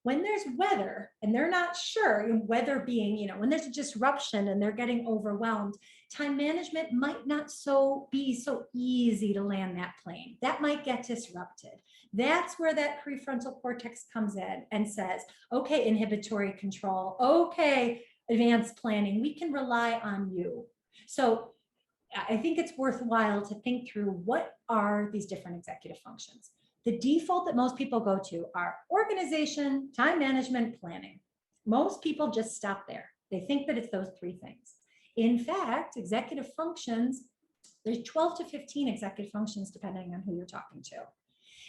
when there's weather and they're not sure, weather being, when there's a disruption and they're getting overwhelmed, time management might not be so easy to land that plane. That might get disrupted. That's where that prefrontal cortex comes in and says, okay, inhibitory control, okay, advanced planning, we can rely on you. So I think it's worthwhile to think through what are these different executive functions. The default that most people go to are organization, time management, planning. Most people just stop there. They think that it's those 3 things. In fact, executive functions, there's 12 to 15 executive functions depending on who you're talking to.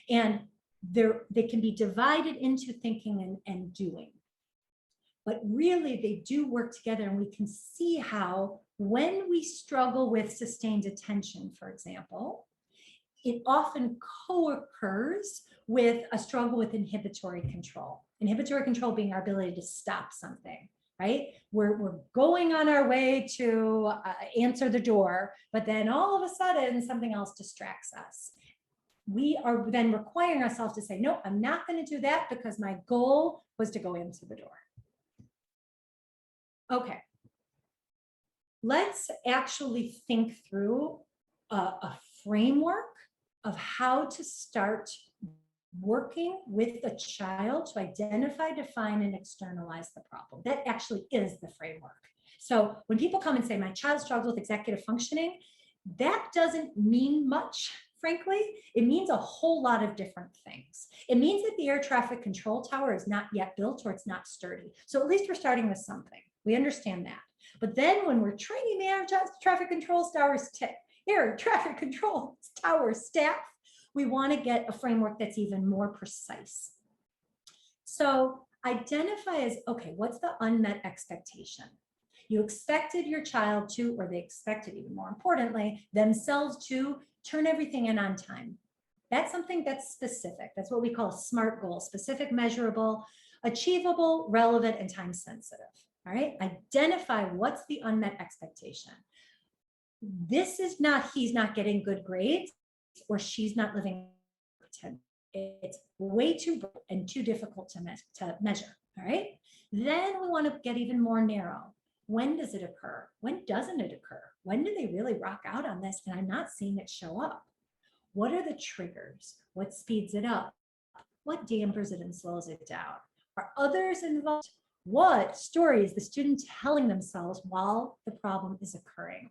And they can be divided into thinking and doing. But really, they do work together, and we can see how when we struggle with sustained attention, for example, it often co-occurs with a struggle with inhibitory control. Inhibitory control being our ability to stop something, right? We're going on our way to answer the door, but then all of a sudden something else distracts us. We are then requiring ourselves to say, no, I'm not going to do that because my goal was to go answer the door. Okay. Let's actually think through a framework of how to start working with a child to identify, define, and externalize the problem. That actually is the framework. So when people come and say, my child struggles with executive functioning, that doesn't mean much, frankly. It means a whole lot of different things. It means that the air traffic control tower is not yet built or it's not sturdy. So at least we're starting with something. We understand that. But then when we're training the air traffic control tower staff, we want to get a framework that's even more precise. So identify as, okay, what's the unmet expectation? You expected your child to, or they expected, even more importantly, themselves to turn everything in on time. That's something that's specific. That's what we call a SMART goal: specific, measurable, achievable, relevant, and time sensitive. All right, identify what's the unmet expectation. This is not, he's not getting good grades or she's not living. It's way too broad and too difficult to measure. All right, then we want to get even more narrow. When does it occur? When doesn't it occur? When do they really rock out on this and I'm not seeing it show up? What are the triggers? What speeds it up? What dampers it and slows it down? Are others involved? What story is the student telling themselves while the problem is occurring?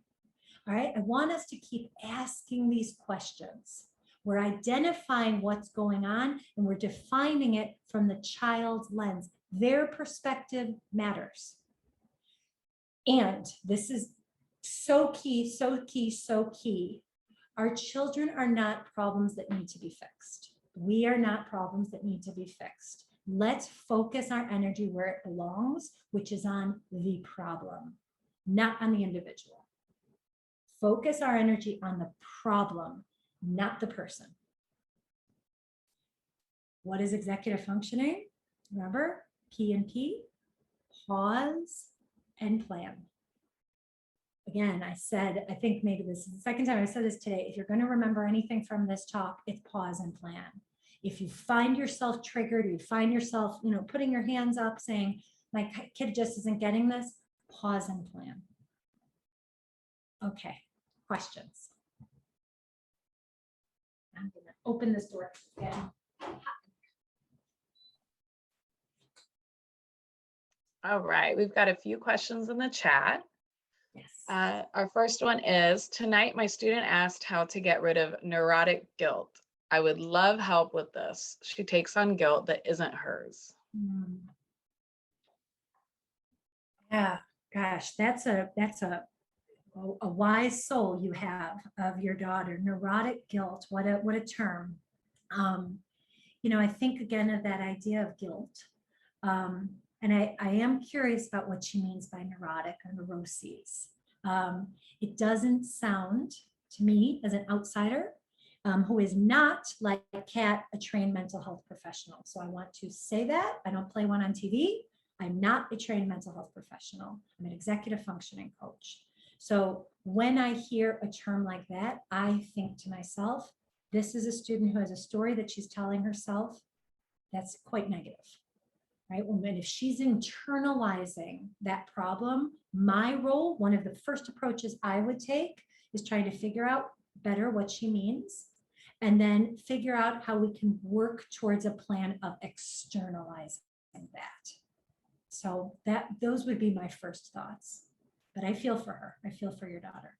All right, I want us to keep asking these questions. We're identifying what's going on and we're defining it from the child's lens. Their perspective matters. And this is so key, so key, so key. Our children are not problems that need to be fixed. We are not problems that need to be fixed. Let's focus our energy where it belongs, which is on the problem, not on the individual. Focus our energy on the problem, not the person. What is executive functioning? Remember, P and P, pause and plan. Again, I said, I think maybe this is the second time I said this today. If you're going to remember anything from this talk, it's pause and plan. If you find yourself triggered, or you find yourself, putting your hands up saying, my kid just isn't getting this, pause and plan. Okay, questions? I'm going to open this door again. All right, we've got a few questions in the chat. Yes. Our first one is, tonight my student asked how to get rid of neurotic guilt. I would love help with this. She takes on guilt that isn't hers. Yeah, gosh, that's a wise soul you have of your daughter. Neurotic guilt, what a term. I think again of that idea of guilt. And I am curious about what she means by neurotic or neuroses. It doesn't sound to me as an outsider who is not like Kat, a trained mental health professional. So I want to say that. I don't play one on TV. I'm not a trained mental health professional. I'm an executive functioning coach. So when I hear a term like that, I think to myself, this is a student who has a story that she's telling herself that's quite negative. Right? Well, and if she's internalizing that problem, my role, one of the first approaches I would take is trying to figure out better what she means, and then figure out how we can work towards a plan of externalizing that. So those would be my first thoughts. But I feel for her. I feel for your daughter.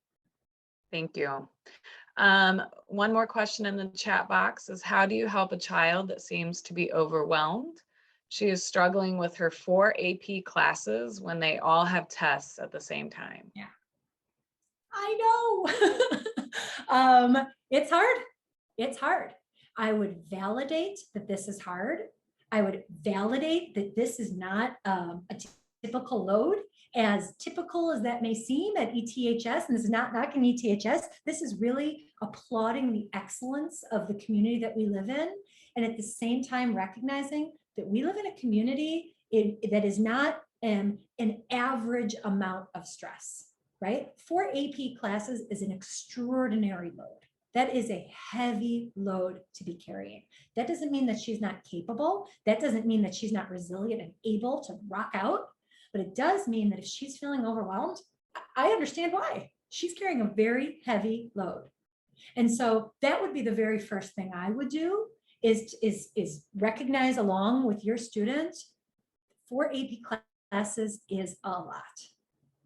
Thank you. One more question in the chat box is, how do you help a child that seems to be overwhelmed? She is struggling with her 4 AP classes when they all have tests at the same time. Yeah, I know. It's hard. It's hard. I would validate that this is hard. I would validate that this is not a typical load, as typical as that may seem at ETHS, and this is not knocking ETHS. This is really applauding the excellence of the community that we live in, and at the same time recognizing that we live in a community that is not an average amount of stress, right? 4 AP classes is an extraordinary load. That is a heavy load to be carrying. That doesn't mean that she's not capable. That doesn't mean that she's not resilient and able to rock out, but it does mean that if she's feeling overwhelmed, I understand why. She's carrying a very heavy load. And so that would be the very first thing I would do is recognize along with your student, 4 AP classes is a lot.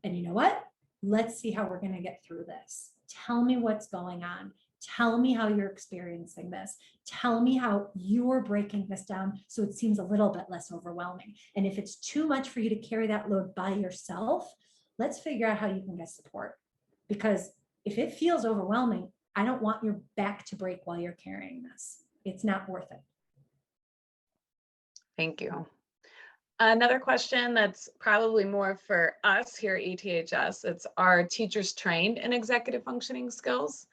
And you know what? Let's see how we're going to get through this. Tell me what's going on. Tell me how you're experiencing this. Tell me how you're breaking this down so it seems a little bit less overwhelming. And if it's too much for you to carry that load by yourself, let's figure out how you can get support. Because if it feels overwhelming, I don't want your back to break while you're carrying this. It's not worth it. Thank you. Another question that's probably more for us here at ETHS, it's, are teachers trained in executive functioning skills?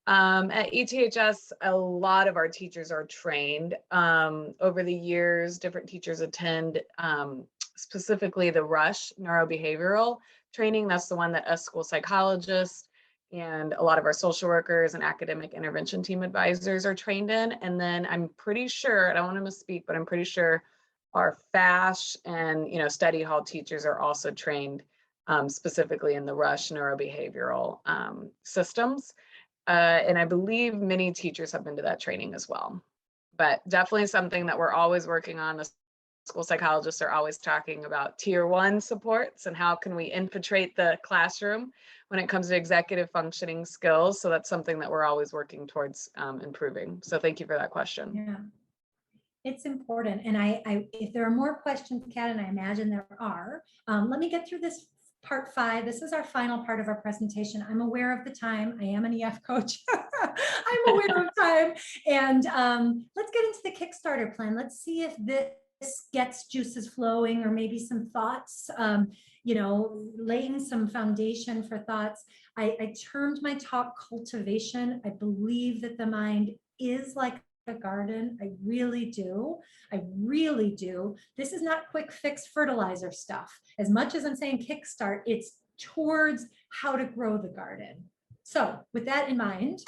At ETHS, a lot of our teachers are trained. Over the years, different teachers attend specifically the RUSH neurobehavioral training. That's the one that us school psychologists and a lot of our social workers and academic intervention team advisors are trained in. And then I'm pretty sure, I don't want to misspeak, but I'm pretty sure our FASH and study hall teachers are also trained specifically in the RUSH neurobehavioral systems. And I believe many teachers have been to that training as well. But definitely something that we're always working on, school psychologists are always talking about tier 1 supports and how can we infiltrate the classroom when it comes to executive functioning skills. So that's something that we're always working towards improving. So thank you for that question. Yeah. It's important. And if there are more questions, Kat, and I imagine there are, let me get through this part 5. This is our final part of our presentation. I'm aware of the time. I am an EF coach. I'm aware of time. And let's get into the Kickstarter plan. Let's see if this gets juices flowing, or maybe some thoughts, laying some foundation for thoughts. I termed my talk Cultivation. I believe that the mind is like a garden. I really do. I really do. This is not quick fix fertilizer stuff. As much as I'm saying kickstart, it's towards how to grow the garden. So with that in mind,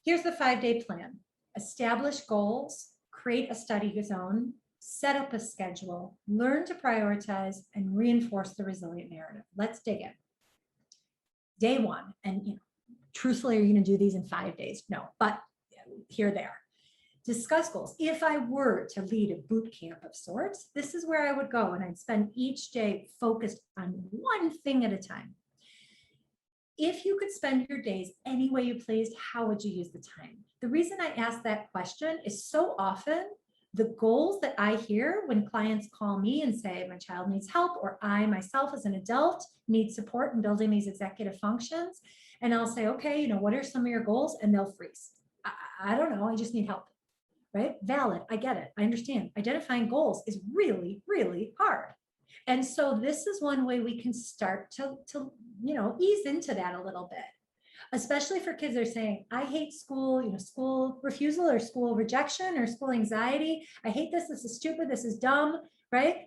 here's the 5-day plan. Establish goals, create a study zone, set up a schedule, learn to prioritize, and reinforce the resilient narrative. Let's dig in. Day 1, and truthfully, are you going to do these in 5 days? No, but here they are. Discuss goals. If I were to lead a boot camp of sorts, this is where I would go, and I'd spend each day focused on one thing at a time. If you could spend your days any way you pleased, how would you use the time? The reason I ask that question is so often the goals that I hear when clients call me and say, my child needs help, or I myself as an adult need support in building these executive functions. And I'll say, okay, what are some of your goals? And they'll freeze. I don't know. I just need help. Right? Valid. I get it. I understand. Identifying goals is really, really hard. And so this is one way we can start to ease into that a little bit, especially for kids that are saying, I hate school, school refusal or school rejection or school anxiety. I hate this. This is stupid. This is dumb. Right?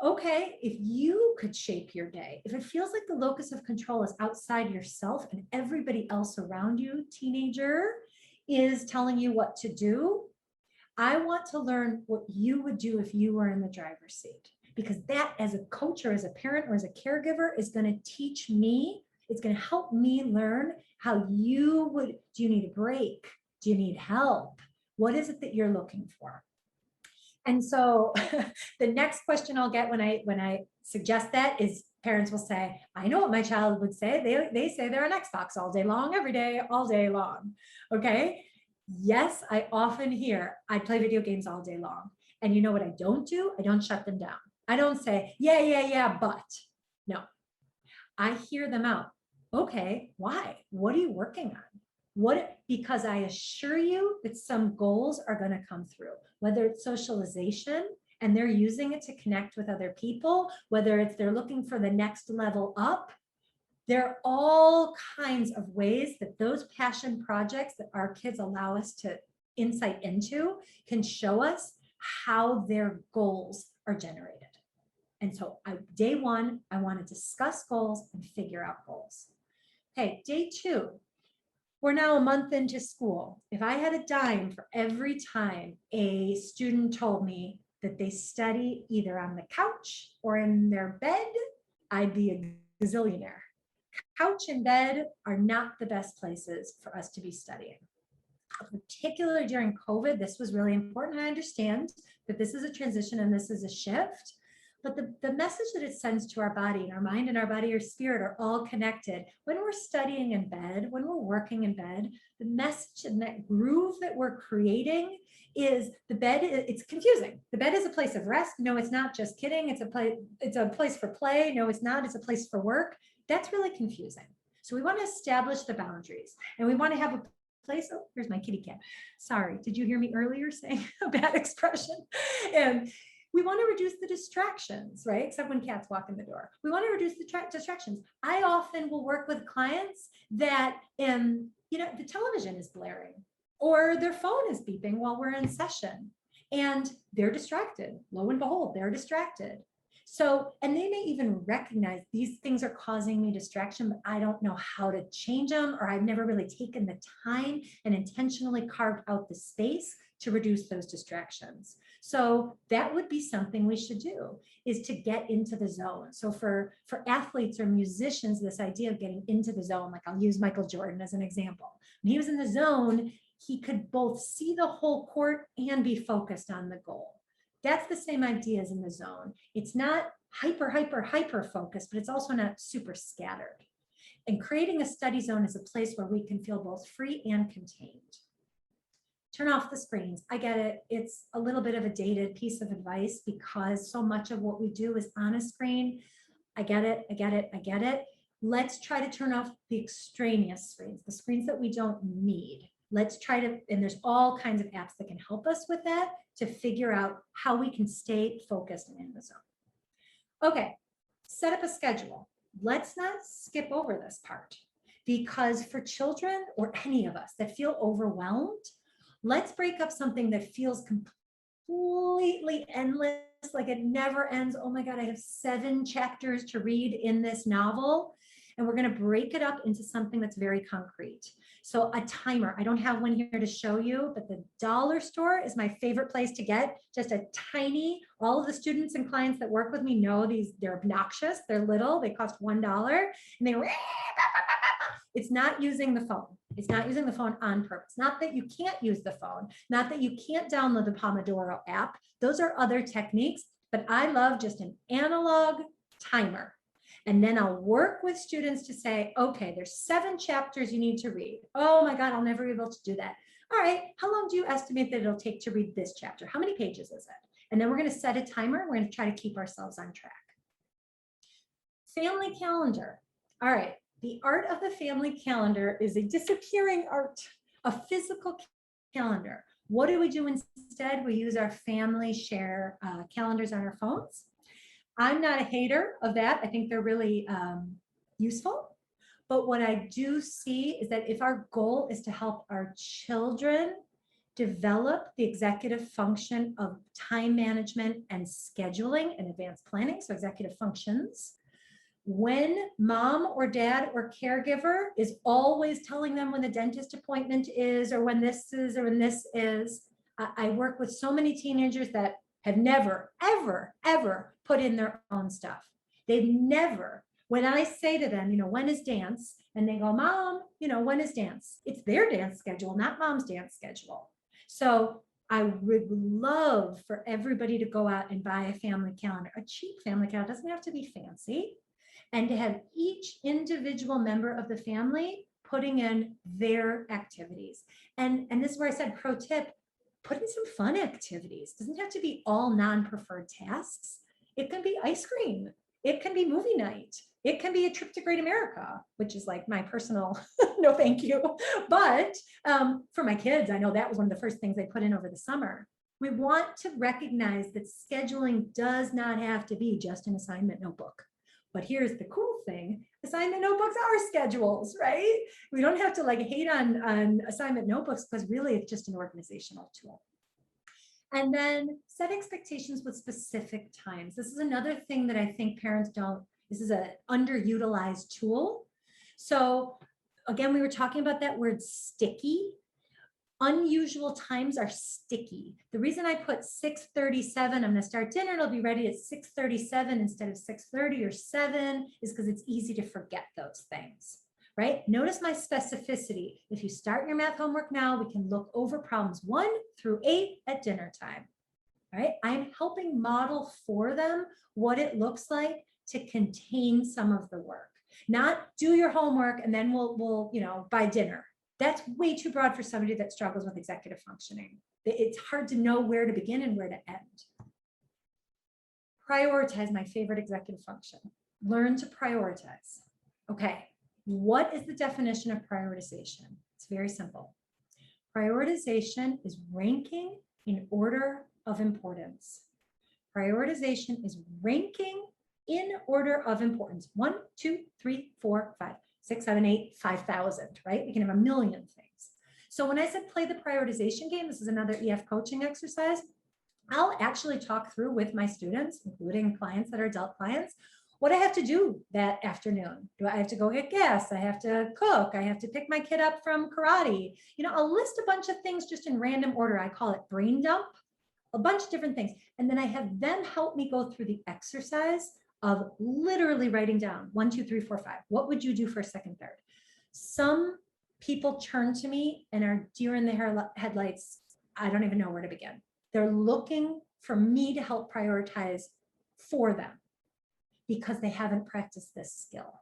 Okay. If you could shape your day, if it feels like the locus of control is outside yourself and everybody else around you, teenager, is telling you what to do, I want to learn what you would do if you were in the driver's seat, because that, as a coach or as a parent or as a caregiver, is going to teach me, it's going to help me learn how you would. Do you need a break? Do you need help? What is it that you're looking for? And so the next question I'll get when I suggest that is, parents will say, I know what my child would say. They say they're on Xbox all day long, every day, all day long. Okay. Yes, I often hear, I play video games all day long. And you know what I don't do? I don't shut them down. I don't say, yeah, but. No, I hear them out. Okay, why? What are you working on? Because I assure you that some goals are going to come through, whether it's socialization and they're using it to connect with other people, whether it's they're looking for the next level up. There are all kinds of ways that those passion projects that our kids allow us to insight into can show us how their goals are generated. And so day 1, I want to discuss goals and figure out goals. Okay, day 2, we're now a month into school. If I had a dime for every time a student told me that they study either on the couch or in their bed, I'd be a gazillionaire. Couch and bed are not the best places for us to be studying. Particularly during COVID, this was really important. I understand that this is a transition and this is a shift, but the message that it sends to our body and our mind and our body or spirit are all connected. When we're studying in bed, when we're working in bed, the message and that groove that we're creating is the bed. It's confusing. The bed is a place of rest. No, it's not. Just kidding. It's a place for play. No, it's not. It's a place for work. That's really confusing. So we want to establish the boundaries, and we want to have a place. Oh, here's my kitty cat. Sorry, did you hear me earlier saying a bad expression? And we want to reduce the distractions, right? Except when cats walk in the door. We want to reduce the distractions. I often will work with clients that, the television is blaring or their phone is beeping while we're in session and they're distracted. Lo and behold, they're distracted. So, and they may even recognize these things are causing me distraction, but I don't know how to change them, or I've never really taken the time and intentionally carved out the space to reduce those distractions. So that would be something we should do, is to get into the zone. So for athletes or musicians, this idea of getting into the zone, like I'll use Michael Jordan as an example. When he was in the zone, he could both see the whole court and be focused on the goal. That's the same idea as in the zone. It's not hyper focused, but it's also not super scattered. And creating a study zone is a place where we can feel both free and contained. Turn off the screens. I get it. It's a little bit of a dated piece of advice because so much of what we do is on a screen. I get it. I get it. I get it. Let's try to turn off the extraneous screens, the screens that we don't need. Let's try to, and there's all kinds of apps that can help us with that to figure out how we can stay focused and in the zone. Okay, set up a schedule. Let's not skip over this part because for children or any of us that feel overwhelmed, let's break up something that feels completely endless, like it never ends. Oh my God, I have 7 chapters to read in this novel. And we're going to break it up into something that's very concrete. So a timer, I don't have one here to show you, but the dollar store is my favorite place to get just a tiny, all of the students and clients that work with me know these, they're obnoxious, they're little, they cost $1 and they, it's not using the phone. It's not using the phone on purpose. Not that you can't use the phone, not that you can't download the Pomodoro app. Those are other techniques, but I love just an analog timer. And then I'll work with students to say, okay, there's 7 chapters you need to read. Oh my God, I'll never be able to do that. All right, how long do you estimate that it'll take to read this chapter? How many pages is it? And then we're going to set a timer. We're going to try to keep ourselves on track. Family calendar. All right, the art of the family calendar is a disappearing art, a physical calendar. What do we do instead? We use our family share calendars on our phones. I'm not a hater of that. I think they're really useful. But what I do see is that if our goal is to help our children develop the executive function of time management and scheduling and advanced planning, so executive functions, when mom or dad or caregiver is always telling them when the dentist appointment is, or when this is, or when this is, I work with so many teenagers that have never, ever, ever put in their own stuff. They've never, when I say to them, you know, when is dance? And they go, Mom, you know, when is dance? It's their dance schedule, not mom's dance schedule. So I would love for everybody to go out and buy a family calendar. A cheap family calendar doesn't have to be fancy. And to have each individual member of the family putting in their activities. And this is where I said, pro tip, put in some fun activities. Doesn't have to be all non-preferred tasks. It can be ice cream. It can be movie night. It can be a trip to Great America, which is like my personal, no thank you. But for my kids, I know that was one of the first things they put in over the summer. We want to recognize that scheduling does not have to be just an assignment notebook. But here's the cool thing, assignment notebooks are schedules, right? We don't have to like hate on assignment notebooks because really it's just an organizational tool. And then set expectations with specific times. This is another thing that I think parents don't, this is an underutilized tool. So again, we were talking about that word sticky. Unusual times are sticky. The reason I put 6:37, I'm going to start dinner, it'll be ready at 6:37 instead of 6:30 or 7 is because it's easy to forget those things, right? Notice my specificity. If you start your math homework now, we can look over problems 1 through 8 at dinner time, right? I'm helping model for them what it looks like to contain some of the work, not do your homework and then we'll you know, by dinner. That's way too broad for somebody that struggles with executive functioning. It's hard to know where to begin and where to end. Prioritize, my favorite executive function. Learn to prioritize. Okay, what is the definition of prioritization? It's very simple. Prioritization is ranking in order of importance. Prioritization is ranking in order of importance. 1, 2, 3, 4, 5. 6, 7, 8, 5,000, right? We can have a million things. So when I said play the prioritization game, this is another EF coaching exercise. I'll actually talk through with my students, including clients that are adult clients, what I have to do that afternoon. Do I have to go get gas? I have to cook. I have to pick my kid up from karate. You know, I'll list a bunch of things just in random order. I call it brain dump, a bunch of different things. And then I have them help me go through the exercise of literally writing down 1, 2, 3, 4, 5. What would you do for a second, third? Some people turn to me and are deer in the headlights. I don't even know where to begin. They're looking for me to help prioritize for them because they haven't practiced this skill.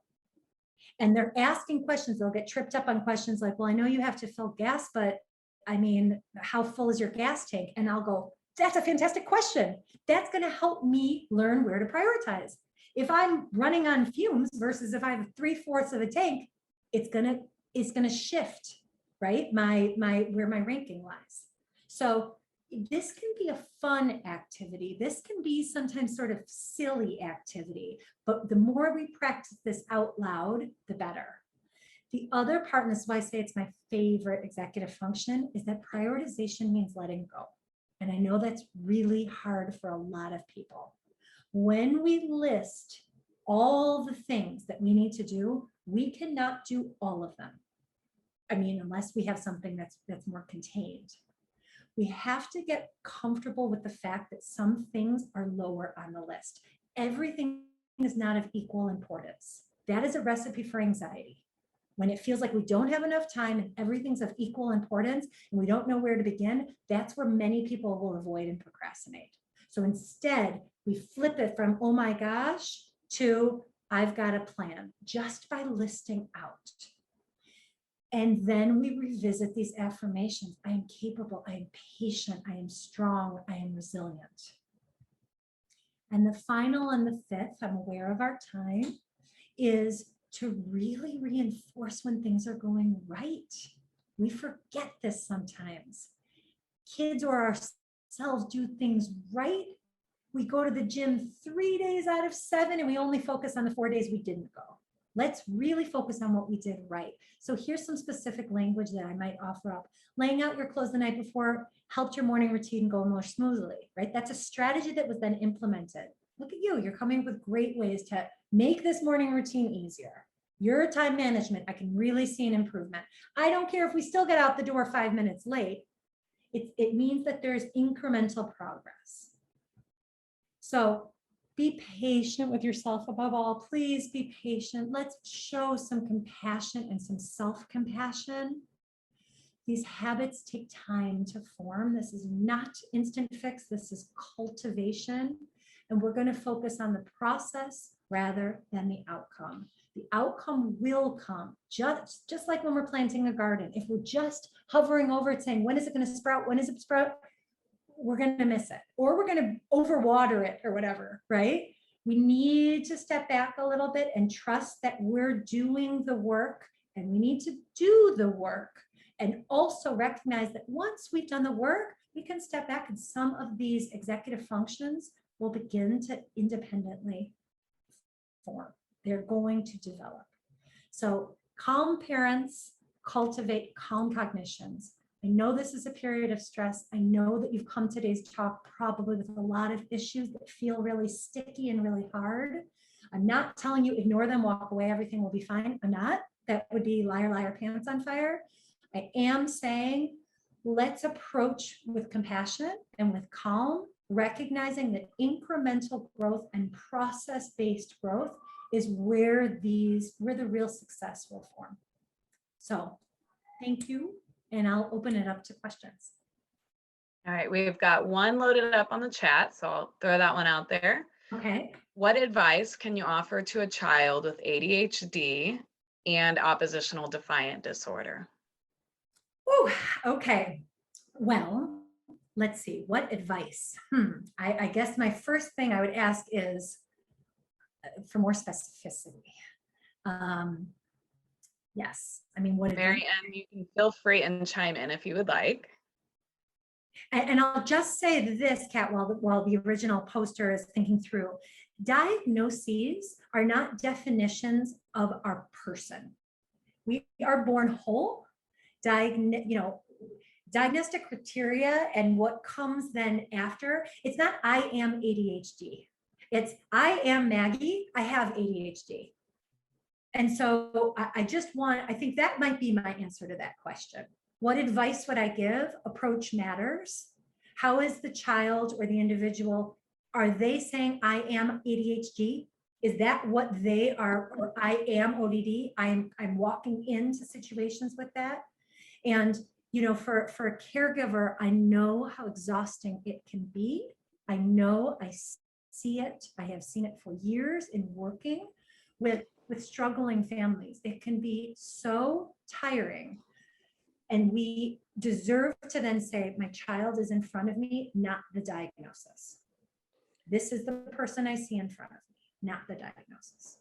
And they're asking questions. They'll get tripped up on questions like, well, I know you have to fill gas, but I mean, how full is your gas tank? And I'll go, that's a fantastic question. That's going to help me learn where to prioritize. If I'm running on fumes versus if I have 3/4 of a tank, it's gonna shift, right? Where my ranking lies. So this can be a fun activity. This can be sometimes sort of silly activity, but the more we practice this out loud, the better. The other part, and this is why I say it's my favorite executive function, is that prioritization means letting go. And I know that's really hard for a lot of people. When we list all the things that we need to do, we cannot do all of them. I mean, unless we have something that's more contained. We have to get comfortable with the fact that some things are lower on the list. Everything is not of equal importance. That is a recipe for anxiety. When it feels like we don't have enough time and everything's of equal importance and we don't know where to begin, that's where many people will avoid and procrastinate. So instead, we flip it from, oh my gosh, to I've got a plan, just by listing out. And then we revisit these affirmations. I am capable, I am patient, I am strong, I am resilient. And the final and the fifth, I'm aware of our time, is to really reinforce when things are going right. We forget this sometimes. Kids or ourselves do things right. We go to the gym 3 days out of 7 and we only focus on the 4 days we didn't go. Let's really focus on what we did right. So here's some specific language that I might offer up. Laying out your clothes the night before helped your morning routine go more smoothly, right? That's a strategy that was then implemented. Look at you, you're coming up with great ways to make this morning routine easier. Your time management, I can really see an improvement. I don't care if we still get out the door 5 minutes late. It means that there's incremental progress. So be patient with yourself above all. Please be patient. Let's show some compassion and some self-compassion. These habits take time to form. This is not instant fix. This is cultivation. And we're going to focus on the process rather than the outcome. The outcome will come, just like when we're planting a garden. If we're just hovering over it saying, when is it going to sprout? When is it sprout? We're going to miss it, or we're going to overwater it or whatever, right? We need to step back a little bit and trust that we're doing the work, and we need to do the work, and also recognize that once we've done the work, we can step back and some of these executive functions will begin to independently form. They're going to develop. So calm parents cultivate calm cognitions. I know this is a period of stress. I know that you've come today's talk probably with a lot of issues that feel really sticky and really hard. I'm not telling you ignore them, walk away, everything will be fine. I'm not. That would be liar, liar, pants on fire. I am saying let's approach with compassion and with calm, recognizing that incremental growth and process-based growth is where the real success will form. So thank you. And I'll open it up to questions. All right, we've got one loaded up on the chat, so I'll throw that one out there. Okay. What advice can you offer to a child with ADHD and oppositional defiant disorder? Oh, okay. Well, let's see. What advice? I guess my first thing I would ask is for more specificity. Yes. I mean, what Mary Ann, you can feel free and chime in if you would like. And I'll just say this, Kat, while the original poster is thinking through, diagnoses are not definitions of our person. We are born whole. Diagnostic criteria and what comes then after, it's not I am ADHD. It's I am Maggie, I have ADHD. And so I think that might be my answer to that question. What advice would I give? Approach matters. How is the child or the individual, are they saying I am ADHD? Is that what they are, or I am ODD? I'm walking into situations with that. And for a caregiver, I know how exhausting it can be. I know, I see it. I have seen it for years in working with struggling families. It can be so tiring. And we deserve to then say, my child is in front of me, not the diagnosis. This is the person I see in front of me, not the diagnosis.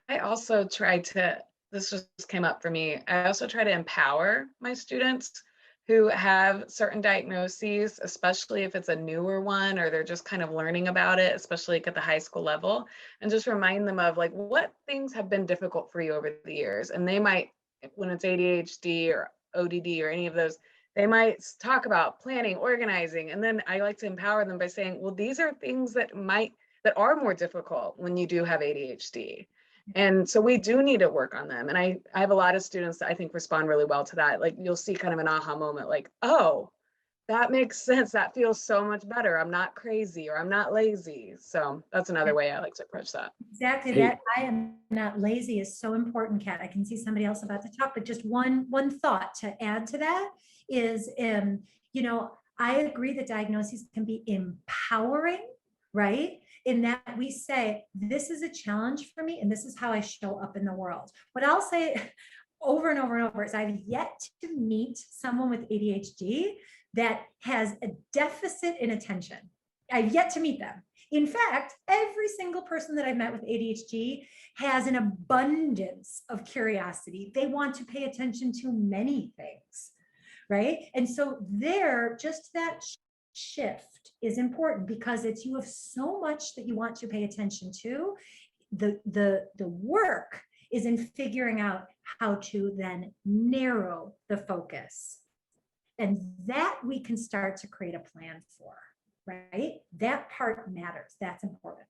I also try to, this just came up for me, I also try to empower my students who have certain diagnoses, especially if it's a newer one or they're just kind of learning about it, especially like at the high school level, and just remind them of like what things have been difficult for you over the years. And they might, when it's ADHD or ODD or any of those, they might talk about planning, organizing, and then I like to empower them by saying, well, these are things that are more difficult when you do have ADHD. And so we do need to work on them. And I have a lot of students that I think respond really well to that. Like you'll see kind of an aha moment, like, oh, that makes sense. That feels so much better. I'm not crazy or I'm not lazy. So that's another way I like to approach that. Exactly. Hey. That I am not lazy is so important, Kat. I can see somebody else about to talk, but just one thought to add to that is, I agree that diagnoses can be empowering, right? In that we say, this is a challenge for me and this is how I show up in the world. What I'll say over and over and over is I've yet to meet someone with ADHD that has a deficit in attention. I've yet to meet them. In fact, every single person that I've met with ADHD has an abundance of curiosity. They want to pay attention to many things, right? And so just that shift is important because you have so much that you want to pay attention to. The work is in figuring out how to then narrow the focus. And that we can start to create a plan for, right? That part matters. That's important.